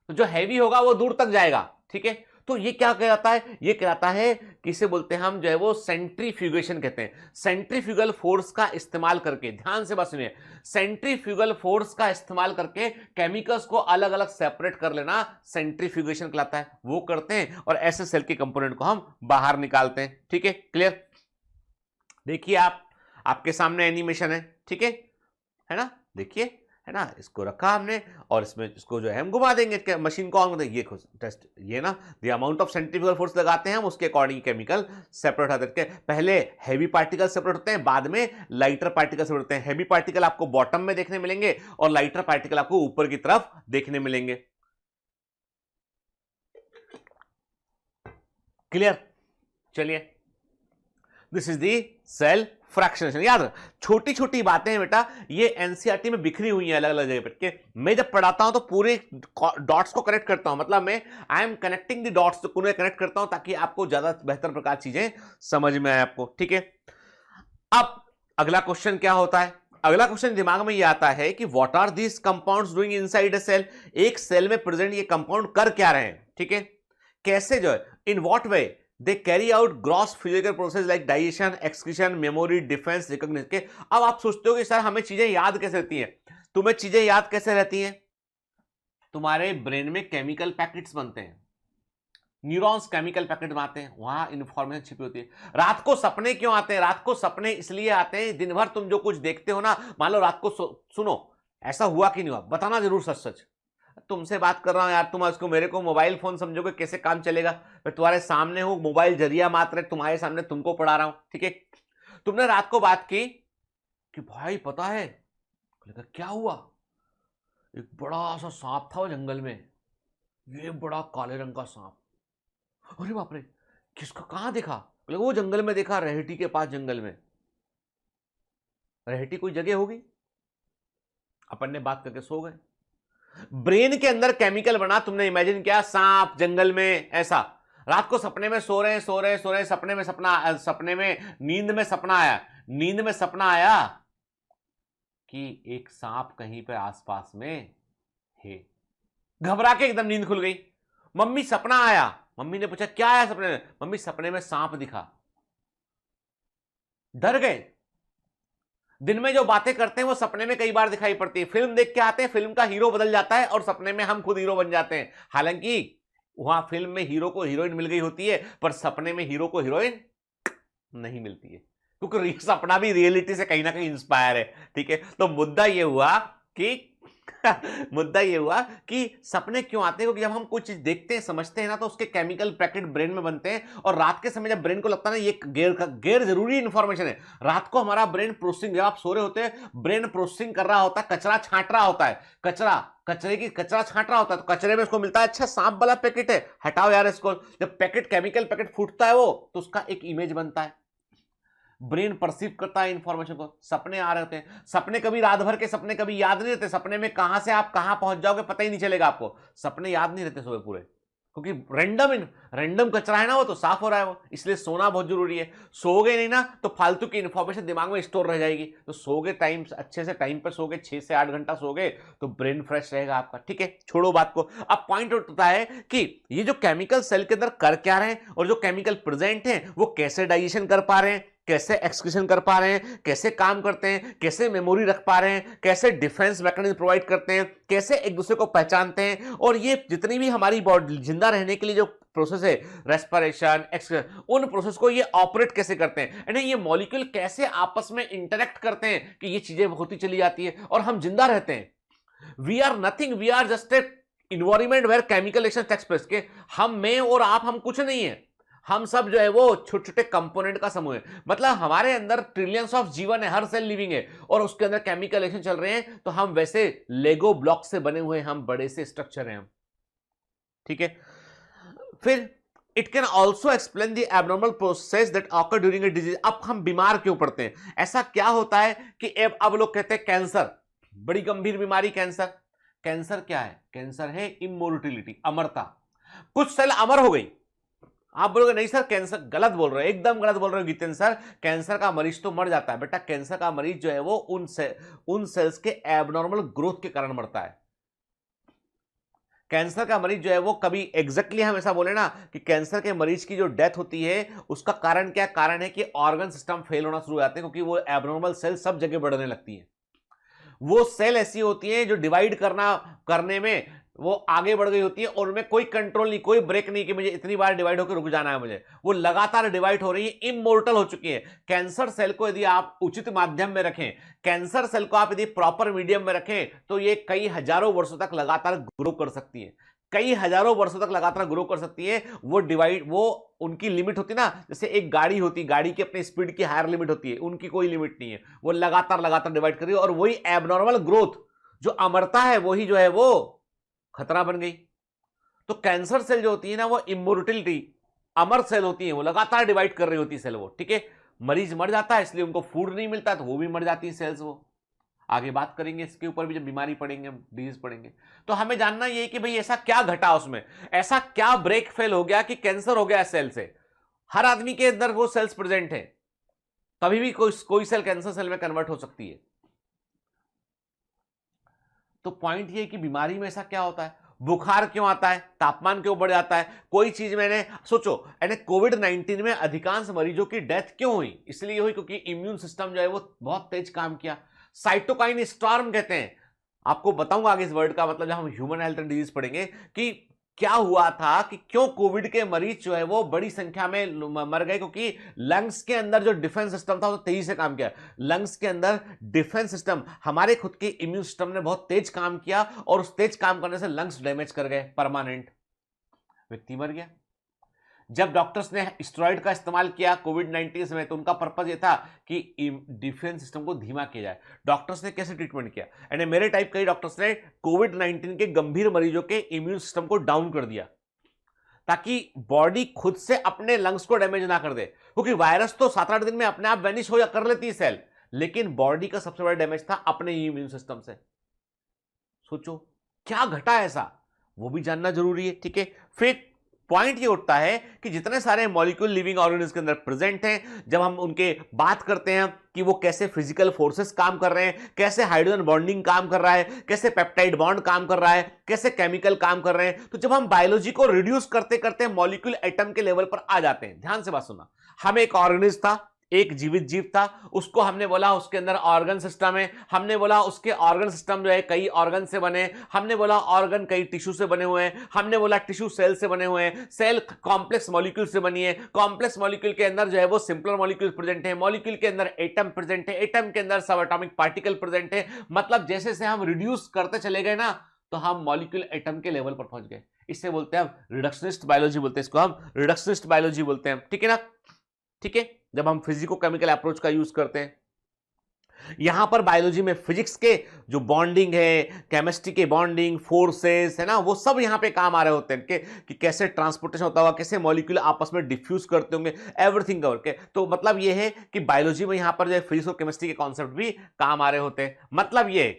तो जो हैवी होगा वो दूर तक जाएगा, ठीक है। तो ये क्या कहलाता है? ये कहलाता है, किसे बोलते हैं हम, जो है वो सेंट्रीफ्यूगेशन कहते हैं। सेंट्रीफ्यूगल फोर्स का इस्तेमाल करके, ध्यान से बस सुनिए, सेंट्रीफ्यूगल फोर्स का इस्तेमाल करके केमिकल्स को अलग अलग सेपरेट कर लेना सेंट्रीफ्यूगेशन कहलाता है। वो करते हैं और ऐसे सेल के कंपोनेंट को हम बाहर निकालते हैं, ठीक है। क्लियर? देखिए, आपके सामने एनिमेशन है, ठीक है ना, देखिए, है ना, इसको रखा हमने और इसमें इसको जो है हम घुमा देंगे, मशीन को ऑन कर देंगे। ये टेस्ट, ये ना the amount of centrifugal force लगाते हैं हम, उसके अकॉर्डिंग केमिकल सेपरेट होते हैं। पहले हैवी पार्टिकल सेपरेट होते हैं, बाद में लाइटर पार्टिकल सेपरेट होते हैं। हैवी पार्टिकल आपको बॉटम में देखने मिलेंगे और लाइटर पार्टिकल आपको ऊपर की तरफ देखने मिलेंगे। क्लियर? चलिए, this is the cell fractionation. याद, छोटी छोटी बातें बेटा ये एनसीईआरटी में बिखरी हुई हैं अलग अलग जगह पर। मैं जब पढ़ाता हूं तो पूरे डॉट्स को कनेक्ट करता हूं, मतलब मैं I am connecting the dots, तो पूरे कनेक्ट करता हूं ताकि आपको ज्यादा बेहतर प्रकार चीजें समझ में आए आपको, ठीक है। अब अगला क्वेश्चन क्या होता है? अगला क्वेश्चन दिमाग में ये आता है कि what are these compounds doing inside a cell. एक सेल में प्रेजेंट ये कंपाउंड कर क्या रहे हैं, ठीक है, कैसे, जो है in what way they carry out gross physical process like digestion, excretion, memory, defense, recognition के। अब आप सोचते हो कि सर हमें चीजें याद कैसे रहती हैं? तुम्हें चीजें याद कैसे रहती हैं? तुम्हारे ब्रेन में केमिकल पैकेट्स बनते हैं, न्यूरॉन्स केमिकल पैकेट बनाते हैं, वहां इंफॉर्मेशन छिपी होती है। रात को सपने क्यों आते हैं? रात को सपने इसलिए आते हैं, दिन भर तुम जो कुछ देखते हो ना, मान लो रात को सुनो, ऐसा हुआ कि नहीं हुआ, बताना जरूर सच सच। तुमसे बात कर रहा हूं यार, तुम उसको मेरे को मोबाइल फोन समझोगे, कैसे काम चलेगा? मैं तुम्हारे सामने हूं, मोबाइल जरिया मात्र तुम्हारे सामने तुमको पढ़ा रहा हूं, ठीक है। तुमने रात को बात की कि भाई पता है क्या हुआ, एक बड़ा सा सांप था वो जंगल में, ये बड़ा काले रंग का सांप। अरे बाप रे, किसका, कहां देखा? वो जंगल में देखा, रेहटी के पास जंगल में। रेहटी कोई जगह होगी? अपन ने बात करके सो गए। ब्रेन के अंदर केमिकल बना, तुमने इमेजिन किया सांप जंगल में, ऐसा। रात को सपने में सो रहे हैं, सपने में नींद में सपना आया, नींद में सपना आया कि एक सांप कहीं पे आसपास में है। घबरा के एकदम नींद खुल गई। मम्मी सपना आया, मम्मी ने पूछा क्या आया सपने में? मम्मी सपने में सांप दिखा। डर गए। दिन में जो बातें करते हैं वो सपने में कई बार दिखाई पड़ती है। फिल्म देख के आते हैं, फिल्म का हीरो बदल जाता है और सपने में हम खुद हीरो बन जाते हैं। हालांकि वहां फिल्म में हीरो को हीरोइन मिल गई होती है, पर सपने में हीरो को हीरोइन नहीं मिलती है, क्योंकि सपना भी रियलिटी से कहीं ना कहीं इंस्पायर है, ठीक है। तो मुद्दा ये हुआ कि मुद्दा ये हुआ कि सपने क्यों आते हैं, क्योंकि जब हम कोई चीज देखते हैं, समझते हैं ना, तो उसके केमिकल पैकेट ब्रेन में बनते हैं और रात के समय जब ब्रेन को लगता है ना ये गैर जरूरी इंफॉर्मेशन है, रात को हमारा ब्रेन प्रोसेसिंग, जब आप सो रहे होते हैं ब्रेन प्रोसेसिंग कर रहा होता है, कचरा छांट रहा होता है, कचरा छांट रहा होता है, तो कचरे में उसको मिलता है अच्छा सांप वाला पैकेट है, हटाओ यार इसको। जब केमिकल पैकेट फूटता है वो, तो उसका एक इमेज बनता है, ब्रेन परसीव करता है इंफॉर्मेशन को। सपने आ रहे हैं, सपने कभी रात भर के सपने कभी याद नहीं रहते, सपने में कहां से आप कहां पहुंच जाओगे पता ही नहीं चलेगा आपको। सपने याद नहीं रहते सुबह पूरे, क्योंकि रैंडम कचरा है ना, वो तो साफ हो रहा है वो, इसलिए सोना बहुत जरूरी है। सोओगे नहीं ना तो फालतू की इंफॉर्मेशन दिमाग में स्टोर रह जाएगी। तो सोगे टाइम अच्छे से, टाइम पर सोगे, 6 से 8 घंटा सोगे तो ब्रेन फ्रेश रहेगा आपका, ठीक है। छोड़ो बात को, अब पॉइंट होता है कि ये जो केमिकल सेल के अंदर कर क्या रहे हैं और जो केमिकल प्रेजेंट हैं वो कैसे डाइजेशन कर पा रहे हैं, कैसे एक्सक्रीशन कर पा रहे हैं, कैसे काम करते हैं, कैसे मेमोरी रख पा रहे हैं, कैसे डिफेंस मैकेनिज्म प्रोवाइड करते हैं, कैसे एक दूसरे को पहचानते हैं। और ये जितनी भी हमारी बॉडी जिंदा रहने के लिए जो प्रोसेस है, रेस्पिरेशन, एक्सक्रीशन, उन प्रोसेस को ये ऑपरेट कैसे करते हैं, यानी ये मॉलिक्यूल कैसे आपस में इंटरेक्ट करते हैं कि ये चीजें होती चली जाती है और हम जिंदा रहते हैं। We are nothing, we are just a environment where chemical reaction takes place के। मैं और आप, हम कुछ नहीं है, हम सब जो है वो छोटे छोटे कंपोनेंट का समूह है। मतलब हमारे अंदर ट्रिलियंस ऑफ जीवन है, हर सेल लिविंग है और उसके अंदर केमिकल रिएक्शन चल रहे हैं। तो हम वैसे लेगो ब्लॉक से बने हुए हम बड़े से स्ट्रक्चर हैं हम, ठीक है। फिर it can also explain the abnormal process that occur during a disease. अब हम बीमार क्यों पड़ते हैं? ऐसा क्या होता है कि अब लोग कहते हैं कैंसर बड़ी गंभीर बीमारी, कैंसर। कैंसर क्या है? कैंसर है इमोर्टिलिटी, अमरता। कुछ सेल अमर हो गई। आप बोलोगे नहीं सर कैंसर, गलत बोल रहे हो, एकदम गलत बोल रहे हो जितेंद्र सर, कैंसर का मरीज तो मर जाता है। बेटा कैंसर का मरीज जो है वो उन सेल्स के एबनॉर्मल ग्रोथ के कारण मरता है। कैंसर का मरीज जो है वो कभी एग्जैक्टली हम ऐसा बोले ना कि कैंसर के मरीज की जो डेथ होती है उसका कारण क्या? कारण है कि ऑर्गन सिस्टम फेल होना शुरू हो जाते हैं, क्योंकि वो एबनॉर्मल सेल सब जगह बढ़ने लगती है। वो सेल ऐसी होती है जो डिवाइड करने में वो आगे बढ़ गई होती है और उनमें कोई कंट्रोल नहीं, कोई ब्रेक नहीं कि मुझे इतनी बार डिवाइड होकर रुक जाना है मुझे। वो लगातार डिवाइड हो रही है, इमोर्टल हो चुकी है। कैंसर सेल को यदि आप उचित माध्यम में रखें, कैंसर सेल को आप यदि प्रॉपर मीडियम में रखें, तो ये कई हजारों वर्षों तक लगातार ग्रो कर सकती है, कई हजारों वर्षों तक लगातार ग्रो कर सकती है। वो उनकी लिमिट होती है ना, जैसे एक गाड़ी होती, गाड़ी की अपनी स्पीड की हायर लिमिट होती है, उनकी कोई लिमिट नहीं है, वो लगातार डिवाइड कर रही है। और वही एबनॉर्मल ग्रोथ जो अमरता है, वही जो है वो खतरा बन गई। तो कैंसर सेल जो होती है ना, वो इमोर्टिलिटी, अमर सेल होती है, वो लगातार डिवाइड कर रही होती है सेल वो, ठीक है। मरीज मर जाता है इसलिए उनको फूड नहीं मिलता, तो वो भी मर जाती है सेल्स। वो आगे बात करेंगे इसके ऊपर भी, जब बीमारी पढ़ेंगे, हम डिजीज पढ़ेंगे। तो हमें जानना ये है कि भाई ऐसा क्या घटा उसमें, ऐसा क्या ब्रेक फेल हो गया कि कैंसर हो गया सेल से। हर आदमी के अंदर वो सेल्स प्रेजेंट है, कभी भी कोई सेल कैंसर सेल में कन्वर्ट हो सकती है। तो पॉइंट ये कि बीमारी में ऐसा क्या होता है, बुखार क्यों आता है, तापमान क्यों बढ़ जाता है, कोई चीज मैंने सोचो, कोविड-19 में अधिकांश मरीजों की डेथ क्यों हुई? इसलिए हुई क्योंकि इम्यून सिस्टम जो है वो बहुत तेज काम किया। साइटोकाइन स्टॉर्म कहते हैं, आपको बताऊंगा आगे इस वर्ड का मतलब जब हम ह्यूमन हेल्थ एंड डिजीज पढ़ेंगे कि क्या हुआ था, कि क्यों कोविड के मरीज जो है वो बड़ी संख्या में मर गए, क्योंकि लंग्स के अंदर जो डिफेंस सिस्टम था वो तेजी से काम किया। लंग्स के अंदर डिफेंस सिस्टम, हमारे खुद के इम्यून सिस्टम ने बहुत तेज काम किया और उस तेज काम करने से लंग्स डैमेज कर गए, परमानेंट, व्यक्ति मर गया। जब डॉक्टर्स ने स्टेरॉइड का इस्तेमाल किया कोविड-19 में, तो उनका पर्पस ये था कि डिफेंस सिस्टम को धीमा किया जाए। डॉक्टर्स ने कैसे ट्रीटमेंट किया, यानी मेरे टाइप कई डॉक्टर्स ने कोविड-19 के गंभीर मरीजों के इम्यून सिस्टम को डाउन कर दिया, ताकि बॉडी खुद से अपने लंग्स को डैमेज ना कर दे, क्योंकि वायरस तो 7-8 दिन में अपने आप वैनिश हो या कर लेती है सेल, लेकिन बॉडी का सबसे बड़ा डैमेज था अपने इम्यून सिस्टम से। सोचो क्या घटा ऐसा, वो भी जानना जरूरी है, ठीक है। फिर पॉइंट ये उठता है कि जितने सारे मॉलिक्यूल लिविंग ऑर्गेनिज्म के अंदर प्रेजेंट हैं, जब हम उनके बात करते हैं कि वो कैसे फिजिकल फोर्सेस काम कर रहे हैं, कैसे हाइड्रोजन बॉन्डिंग काम कर रहा है, कैसे पेप्टाइड बॉन्ड काम कर रहा है, कैसे केमिकल काम कर रहे हैं, तो जब हम बायोलॉजी को रिड्यूस करते करते मॉलिक्यूल एटम के लेवल पर आ जाते हैं। ध्यान से बात सुनना, हम एक ऑर्गेनिज्म था, एक जीवित जीव था, उसको हमने बोला उसके अंदर ऑर्गन सिस्टम है, हमने बोला उसके ऑर्गन सिस्टम जो है कई ऑर्गन से बने, हमने बोला ऑर्गन कई टिश्यू से बने हुए हैं, हमने बोला टिश्यू सेल से बने हुए हैं, सेल कॉम्प्लेक्स मॉलिक्यूल से बनी है, कॉम्प्लेक्स मॉलिक्यूल के अंदर जो है वो सिंपलर मॉलिक्यूल प्रेजेंट है, मॉलिक्यूल के अंदर एटम प्रेजेंट है, एटम के अंदर सब एटॉमिक पार्टिकल प्रेजेंट है। मतलब जैसे से हम रिड्यूस करते चले गए ना, तो हम मॉलिक्यूल एटम के लेवल पर पहुंच गए। इससे बोलते हैं हम रिडक्शनिस्ट बायोलॉजी, बोलते हैं इसको हम रिडक्शनिस्ट बायोलॉजी बोलते हैं, ठीक है ना, ठीक है। जब हम फिजिको केमिकल अप्रोच का यूज करते हैं, यहां पर बायोलॉजी में फिजिक्स के जो बॉन्डिंग है, केमिस्ट्री के बॉन्डिंग, फोर्सेस है ना, वो सब यहां पे काम आ रहे होते हैं कि कैसे ट्रांसपोर्टेशन होता होगा, कैसे मॉलिक्यूल आपस में डिफ्यूज करते होंगे, एवरीथिंग कवर के। तो मतलब ये है कि बायोलॉजी में यहां पर जो फिजिक्स और केमिस्ट्री के कॉन्सेप्ट भी काम आ रहे होते हैं। मतलब ये,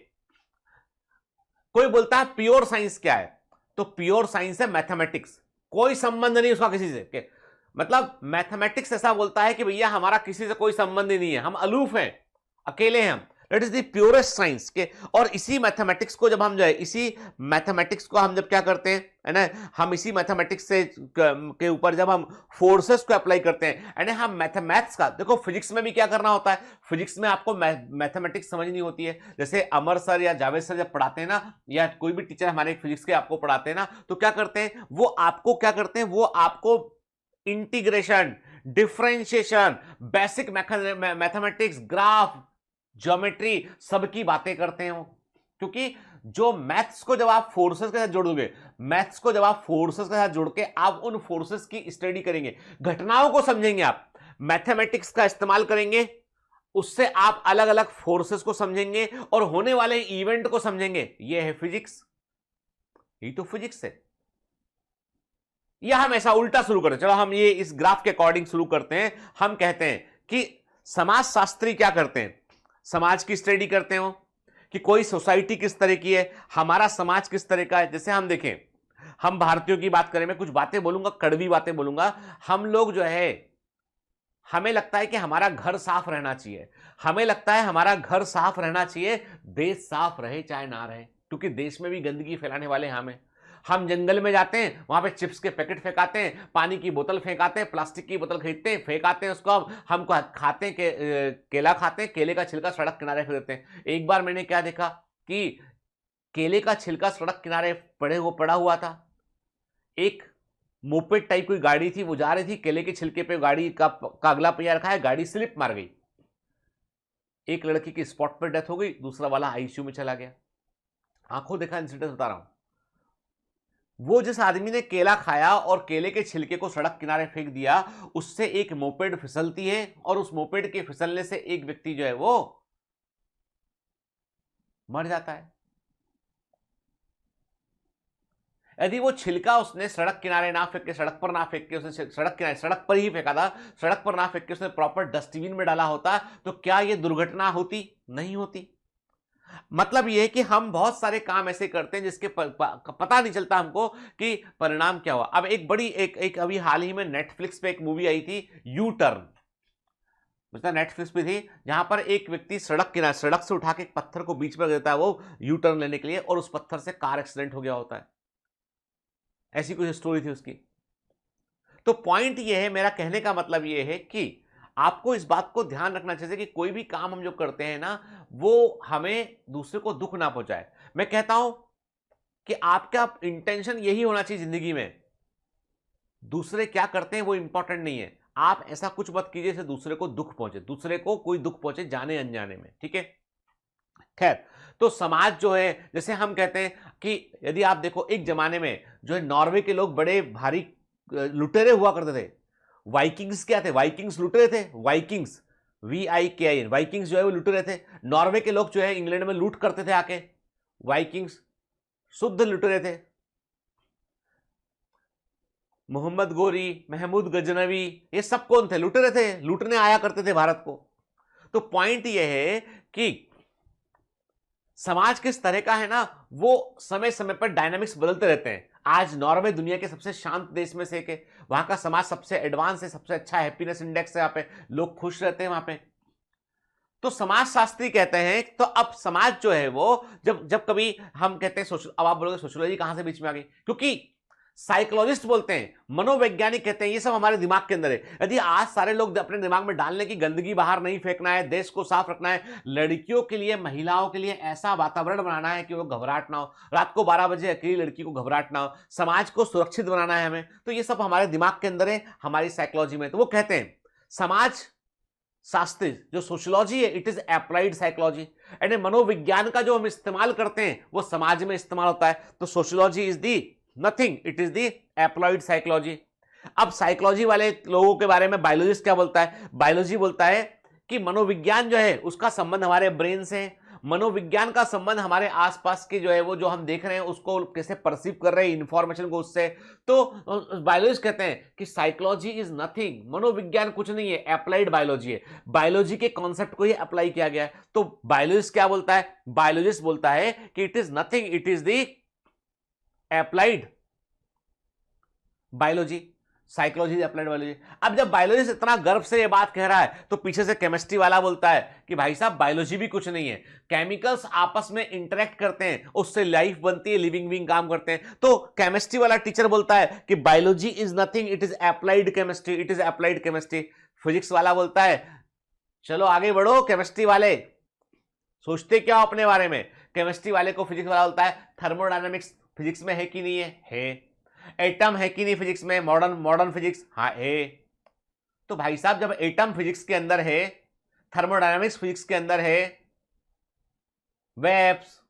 कोई बोलता है प्योर साइंस क्या है, तो प्योर साइंस है मैथमेटिक्स, कोई संबंध नहीं उसका किसी से। मतलब मैथमेटिक्स ऐसा बोलता है कि भैया हमारा किसी से कोई संबंध ही नहीं है, हम अलूफ हैं, अकेले हैं हम, that is the purest science के। और इसी मैथमेटिक्स को जब हम जो है, इसी मैथमेटिक्स को हम जब क्या करते हैं, है ना, हम इसी मैथमेटिक्स से के ऊपर जब हम फोर्सेस को अप्लाई करते हैं, यानी हम मैथमेटिक्स का, देखो फिजिक्स में भी क्या करना होता है, फिजिक्स में आपको मैथमेटिक्स समझनी होती है। जैसे अमर सर या जावेद सर जब पढ़ाते हैं ना, या कोई भी टीचर हमारे फिजिक्स के आपको पढ़ाते हैं ना, तो क्या करते हैं, वो आपको क्या करते हैं, वो आपको integration, differentiation, basic mathematics, graph, geometry, सबकी बातें करते हैं वो। क्योंकि जो मैथ्स को जब आप फोर्सेस के साथ जोड़ दोगे, मैथ्स को जब आप फोर्सेस के साथ जोड़ के आप उन फोर्सेस की स्टडी करेंगे, घटनाओं को समझेंगे, आप मैथमेटिक्स का इस्तेमाल करेंगे, उससे आप अलग अलग फोर्सेस को समझेंगे और होने वाले इवेंट को समझेंगे। यह है फिजिक्स, ये तो फिजिक्स है। या हम ऐसा उल्टा शुरू करें, चलो हम ये इस ग्राफ के अकॉर्डिंग शुरू करते हैं। हम कहते हैं कि समाजशास्त्री क्या करते हैं, समाज की स्टडी करते हो कि कोई सोसाइटी किस तरह की है, हमारा समाज किस तरह का है। जैसे हम देखें, हम भारतीयों की बात करें, मैं कुछ बातें बोलूंगा, कड़वी बातें बोलूंगा। हम लोग जो है, हमें लगता है कि हमारा घर साफ रहना चाहिए, हमें लगता है हमारा घर साफ रहना चाहिए, देश साफ रहे चाहे ना रहे, क्योंकि देश में भी गंदगी फैलाने वाले हम जंगल में जाते हैं, वहां पे चिप्स के पैकेट फेंकाते हैं, पानी की बोतल फेंकाते हैं, प्लास्टिक की बोतल खरीदते हैं, फेंकाते हैं उसको, हम खाते हैं केला खाते हैं, केले का छिलका सड़क किनारे फेंक देते हैं। एक बार मैंने क्या देखा कि केले का छिलका सड़क किनारे पड़ा हुआ था, एक मोपेड टाइप कोई गाड़ी थी, वो जा रही थी, केले के छिलके पे गाड़ी का अगला पहिया रखा है, गाड़ी स्लिप मार गई, एक लड़की की स्पॉट पर डेथ हो गई, दूसरा वाला आईसीयू में चला गया। आंखों देखा इंसिडेंट बता रहा हूं। वो जिस आदमी ने केला खाया और केले के छिलके को सड़क किनारे फेंक दिया, उससे एक मोपेड फिसलती है और उस मोपेड के फिसलने से एक व्यक्ति जो है वो मर जाता है। यदि वो छिलका उसने सड़क किनारे ना फेंक के, सड़क पर ना फेंक के, उसने सड़क किनारे, सड़क पर ही फेंका था, सड़क पर ना फेंक के उसने प्रॉपर डस्टबिन में डाला होता, तो क्या ये दुर्घटना होती? नहीं होती। मतलब ये है कि हम बहुत सारे काम ऐसे करते हैं जिसके पता नहीं चलता हमको कि परिणाम क्या हुआ। अब एक बड़ी एक अभी हाल ही में नेटफ्लिक्स पे एक मूवी आई थी, यू टर्न, मतलब नेटफ्लिक्स पे थी, जहां पर एक व्यक्ति सड़क किनारे, सड़क से उठा के एक पत्थर को बीच में रख देता है वो यू टर्न लेने के लिए, और उस पत्थर से कार एक्सीडेंट हो गया होता है। ऐसी कुछ स्टोरी थी उसकी। तो पॉइंट ये है, मेरा कहने का मतलब ये है कि आपको इस बात को ध्यान रखना चाहिए कि कोई भी काम हम जो करते हैं ना, वो हमें दूसरे को दुख ना पहुंचाए। मैं कहता हूं कि आपका इंटेंशन यही होना चाहिए जिंदगी में, दूसरे क्या करते हैं वो इंपॉर्टेंट नहीं है, आप ऐसा कुछ मत कीजिए जिससे दूसरे को दुख पहुंचे, दूसरे को कोई दुख पहुंचे जाने अनजाने में, ठीक है। खैर, तो समाज जो है, जैसे हम कहते हैं कि यदि आप देखो, एक जमाने में जो है नॉर्वे के लोग बड़े भारी लुटेरे हुआ करते थे। वाइकिंग्स क्या थे? वाइकिंग्स लुटेरे थे, वाइकिंग्स, VIKIN, वाइकिंग्स जो है वो लुटेरे थे। नॉर्वे के लोग जो है इंग्लैंड में लूट करते थे आके, वाइकिंग्स शुद्ध लुटेरे थे। मोहम्मद गोरी, महमूद गजनवी, ये सब कौन थे? लुटेरे थे, लूटने आया करते थे भारत को। तो पॉइंट ये है कि समाज किस तरह का है ना, वो समय समय पर डायनामिक्स बदलते रहते हैं। आज नॉर्वे दुनिया के सबसे शांत देश में से एक है, वहां का समाज सबसे एडवांस है, सबसे अच्छा हैप्पीनेस इंडेक्स है, यहाँ पे लोग खुश रहते हैं वहां पे। तो समाजशास्त्री कहते हैं, तो अब समाज जो है वो जब जब कभी हम कहते हैं अब आप बोलोगे सोशियोलॉजी कहां से बीच में आ गई, क्योंकि साइकोलॉजिस्ट बोलते हैं, मनोवैज्ञानिक कहते हैं ये सब हमारे दिमाग के अंदर है। यदि आज सारे लोग अपने दिमाग में डालने की गंदगी बाहर नहीं फेंकना है, देश को साफ रखना है, लड़कियों के लिए, महिलाओं के लिए ऐसा वातावरण बनाना है कि वो घबराहट ना हो, रात को 12 बजे अकेली लड़की को घबराहट ना हो, समाज को सुरक्षित बनाना है हमें, तो ये सब हमारे दिमाग के अंदर है, हमारी साइकोलॉजी में। तो वो कहते हैं समाज शास्त्र जो सोशियोलॉजी है, इट इज अप्लाइड साइकोलॉजी, यानी मनोविज्ञान का जो हम इस्तेमाल करते हैं वो समाज में इस्तेमाल होता है। तो sociology is the nothing, it is the haploid psychology. अब साइकोलॉजी वाले लोगों के बारे में बायोलॉजिस्ट क्या बोलता है? बायोलॉजी बोलता है कि मनोविज्ञान जो है उसका संबंध हमारे ब्रेन से है, मनोविज्ञान का संबंध हमारे आसपास के जो है वो जो हम देख रहे हैं उसको कैसे परसीव कर रहे हैं इंफॉर्मेशन को उससे। तो बायोलॉजिस्ट कहते हैं कि साइकोलॉजी इज नथिंग, मनोविज्ञान कुछ नहीं है, अप्लाइड बायोलॉजी है, बायोलॉजी के कॉन्सेप्ट को ही अप्लाई किया गया है। तो बायोलॉजिस्ट क्या बोलता है? बायोलॉजिस्ट बोलता है कि it is nothing, it is the applied biology, psychology applied biology. अब जब बायोलॉजी इतना गर्व से ये बात कह रहा है, तो पीछे से केमिस्ट्री वाला बोलता है कि भाई साहब बायोलॉजी भी कुछ नहीं है, केमिकल्स आपस में इंटरेक्ट करते हैं, उससे लाइफ बनती है, लिविंग बीइंग काम करते हैं। तो केमिस्ट्री वाला टीचर बोलता है कि biology is nothing, it is applied chemistry, it is applied chemistry. Physics वाला बोलता है चलो आगे बढ़ो, केमिस्ट्री वाले सोचते क्या हो अपने बारे में? केमिस्ट्री वाले को फिजिक्स वाला बोलता है थर्मोडायनामिक्स फिजिक्स में है कि नहीं है? एटम है कि नहीं फिजिक्स में? मॉडर्न फिजिक्स, हाँ है। तो भाई साहब जब एटम फिजिक्स के अंदर है, थर्मोडायनामिक्स फिजिक्स के अंदर है, वेव्स,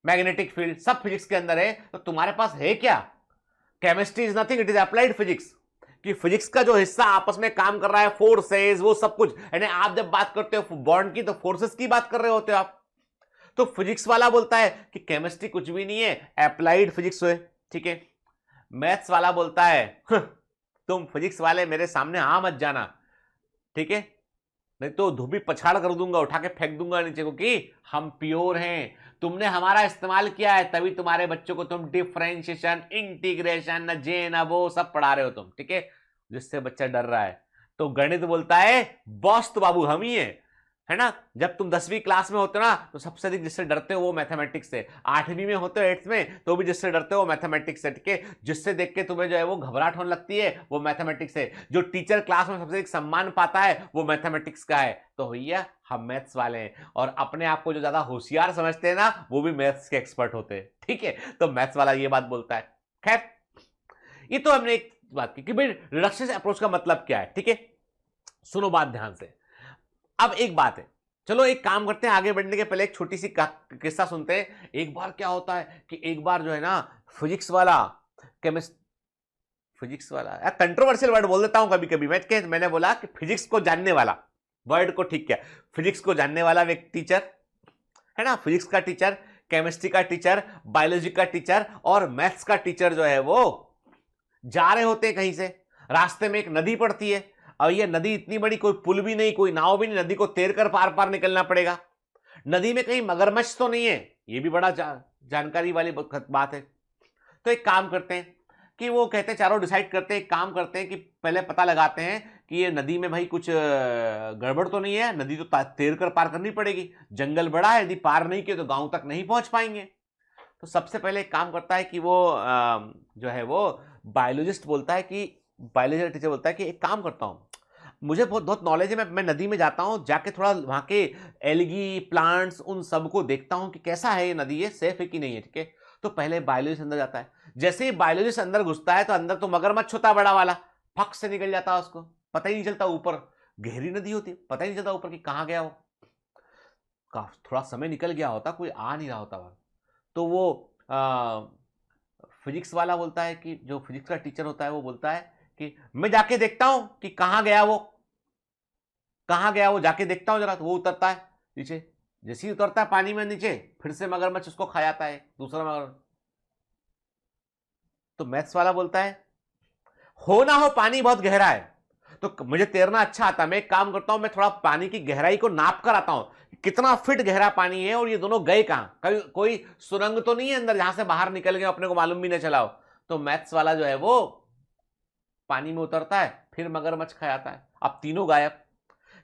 मैग्नेटिक फील्ड सब फिजिक्स के अंदर है, तो तुम्हारे पास है क्या? Chemistry is nothing, it is applied physics. कि फिजिक्स का जो हिस्सा आपस में काम कर रहा है, फोर्सेस, वो सब कुछ, यानी आप जब बात करते हो बॉन्ड की तो फोर्सेस की बात कर रहे होते हो आप। तो फिजिक्स वाला बोलता है कि केमिस्ट्री कुछ भी नहीं है, अप्लाइड फिजिक्स है, ठीक है। मैथ्स वाला बोलता है तुम फिजिक्स वाले मेरे सामने आ मत जाना, ठीक है, नहीं तो धोबी पछाड़ कर दूंगा, उठा के फेंक दूंगा नीचे को, कि हम प्योर हैं, तुमने हमारा इस्तेमाल किया है, तभी तुम्हारे बच्चों को तुम डिफरेंशिएशन, इंटीग्रेशन, न जे न वो सब पढ़ा रहे हो तुम, ठीक है, जिससे बच्चा डर रहा है। तो गणित बोलता है बॉस तो बाबू हम ही है ना। जब तुम 10वीं क्लास में होते हो ना, तो सबसे अधिक जिससे डरते हो वो मैथमेटिक्स से, 8वीं में होते हो 8th में, तो भी जिससे डरते हो मैथमेटिक्स से, ठीक है, जिससे देख के तुम्हें जो है वो घबराहट होने लगती है वो मैथमेटिक्स है, जो टीचर क्लास में सबसे अधिक सम्मान पाता है वो मैथमेटिक्स का है। तो भैया हम मैथ्स वाले हैं, और अपने आप को जो ज्यादा होशियार समझते हैं ना वो भी मैथ्स के एक्सपर्ट होते हैं, ठीक है, तो मैथ्स वाला ये बात बोलता है। खैर, ये तो हमने एक बात की कि भाई रिडक्शन अप्रोच का मतलब क्या है, ठीक है, सुनो बात ध्यान से। अब एक बात है, चलो एक काम करते हैं, आगे बढ़ने के पहले एक छोटी सी किस्सा सुनते हैं। एक बार क्या होता है कि एक बार जो है ना फिजिक्स वाला, फिजिक्स वाला, यार कंट्रोवर्शियल वर्ड बोल देता हूं कभी कभी मैंने बोला कि फिजिक्स को जानने वाला वर्ड को ठीक किया, फिजिक्स को जानने वाला व्यक्ति टीचर है ना, फिजिक्स का टीचर, केमिस्ट्री का टीचर, बायोलॉजी का टीचर और मैथ्स का टीचर जो है वो जा रहे होते हैं कहीं से, रास्ते में एक नदी पड़ती है, और ये नदी इतनी बड़ी, कोई पुल भी नहीं, कोई नाव भी नहीं, नदी को तैर कर पार पार निकलना पड़ेगा। नदी में कहीं मगरमच्छ तो नहीं है, ये भी बड़ा जानकारी वाली बात है। तो एक काम करते हैं कि वो कहते हैं, चारों डिसाइड करते हैं, एक काम करते हैं कि पहले पता लगाते हैं कि ये नदी में भाई कुछ गड़बड़ तो नहीं है, नदी तो तैर कर पार करनी पड़ेगी, जंगल बड़ा है, यदि पार नहीं किए तो गांव तक नहीं पहुंच पाएंगे। तो सबसे पहले एक काम करता है कि वो जो है वो बायोलॉजिस्ट बोलता है कि, बायोलॉजी का टीचर बोलता है कि एक काम करता हूँ, मुझे बहुत बहुत नॉलेज है, मैं नदी में जाता हूँ, जाके थोड़ा वहाँ के एल्गी प्लांट्स उन सबको देखता हूँ कि कैसा है ये नदी, ये सेफ है कि नहीं है, ठीक है। तो पहले बायोलॉजिस्ट अंदर जाता है, जैसे ही बायोलॉजिस्ट अंदर घुसता है तो अंदर तो मगरमच्छ होता है बड़ा वाला, फक से निकल जाता है, उसको पता ही नहीं चलता, ऊपर गहरी नदी होती है, पता ही नहीं चलता ऊपर कि कहाँ गया वो, थोड़ा समय निकल गया होता, कोई आ नहीं रहा होता वहां। तो वो फिजिक्स वाला बोलता है कि, जो फिजिक्स का टीचर होता है वो बोलता है कि मैं जाके देखता हूं कि कहां गया वो, कहां गया वो, जाके देखता हूं जरा। तो वो उतरता है नीचे, जैसे ही उतरता है पानी में नीचे, फिर से मगरमच्छ उसको खा जाता है, दूसरा मगरमच्छ। तो मैथ्स वाला बोलता है हो ना हो पानी बहुत गहरा है, तो मुझे तैरना अच्छा आता है, मैं एक काम करता हूं, मैं थोड़ा पानी की गहराई को नाप कर आता हूं, कितना फीट गहरा पानी है, और ये दोनों गए कहां, कोई सुरंग तो नहीं है अंदर जहां से बाहर निकल गए, अपने को मालूम भी नहीं चला हो। तो मैथ्स वाला जो है वो पानी में उतरता है, फिर मगरमच्छ खा जाता है, अब तीनों गायब।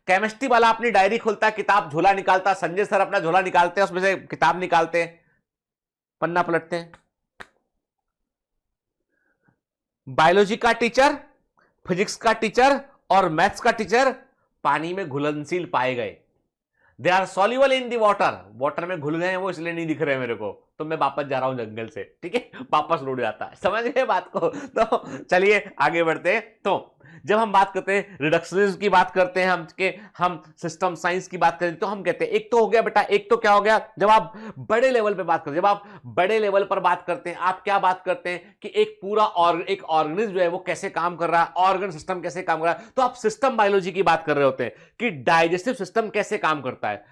केमिस्ट्री वाला अपनी डायरी खोलता है, किताब झोला निकालता है, संजय सर अपना झोला निकालते हैं, उसमें से किताब निकालते हैं, पन्ना पलटते हैं। बायोलॉजी का टीचर, फिजिक्स का टीचर और मैथ्स का टीचर पानी में घुलनशील पाए गए, they are soluble in the water, water में घुल गए हैं वो, इसलिए नहीं दिख रहे मेरे को, तो मैं वापस जा रहा हूं जंगल से, ठीक है, वापस लौट जाता है। समझ गए बात को। तो चलिए आगे बढ़ते हैं। तो जब हम बात करते हैं रिडक्शनिज्म की बात करते हैं, हम सिस्टम साइंस की बात करें, तो हम कहते हैं एक तो हो गया बेटा, एक तो क्या हो गया, जब आप बड़े लेवल पे बात करते हैं, जब आप बड़े लेवल पर बात करते हैं, आप क्या बात करते हैं कि एक पूरा एक ऑर्गेनिज्म जो है वो कैसे काम कर रहा है, ऑर्गन सिस्टम कैसे काम कर रहा है, तो आप सिस्टम बायोलॉजी की बात कर रहे होते हैं कि डाइजेस्टिव सिस्टम कैसे काम करता है,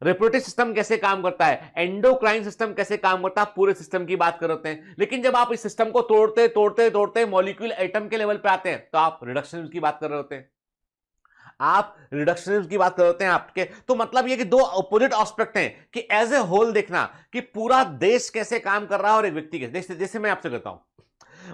रिप्रोडक्टिव सिस्टम कैसे काम करता है, एंडोक्राइन सिस्टम कैसे काम करता है, पूरे सिस्टम की बात कर रहे होते हैं। लेकिन जब आप इस सिस्टम को तोड़ते तोड़ते तोड़ते मॉलिक्यूल एटम के लेवल पे आते हैं, तो आप रिडक्शनिज्म की बात कर रहे होते हैं, आप रिडक्शनिज्म की बात कर रहे होते हैं आपके। तो मतलब ये कि दो अपोजिट एस्पेक्ट हैं कि एज ए होल देखना कि पूरा देश कैसे काम कर रहा है और एक व्यक्ति कैसे, जैसे मैं आपसे कहता हूं,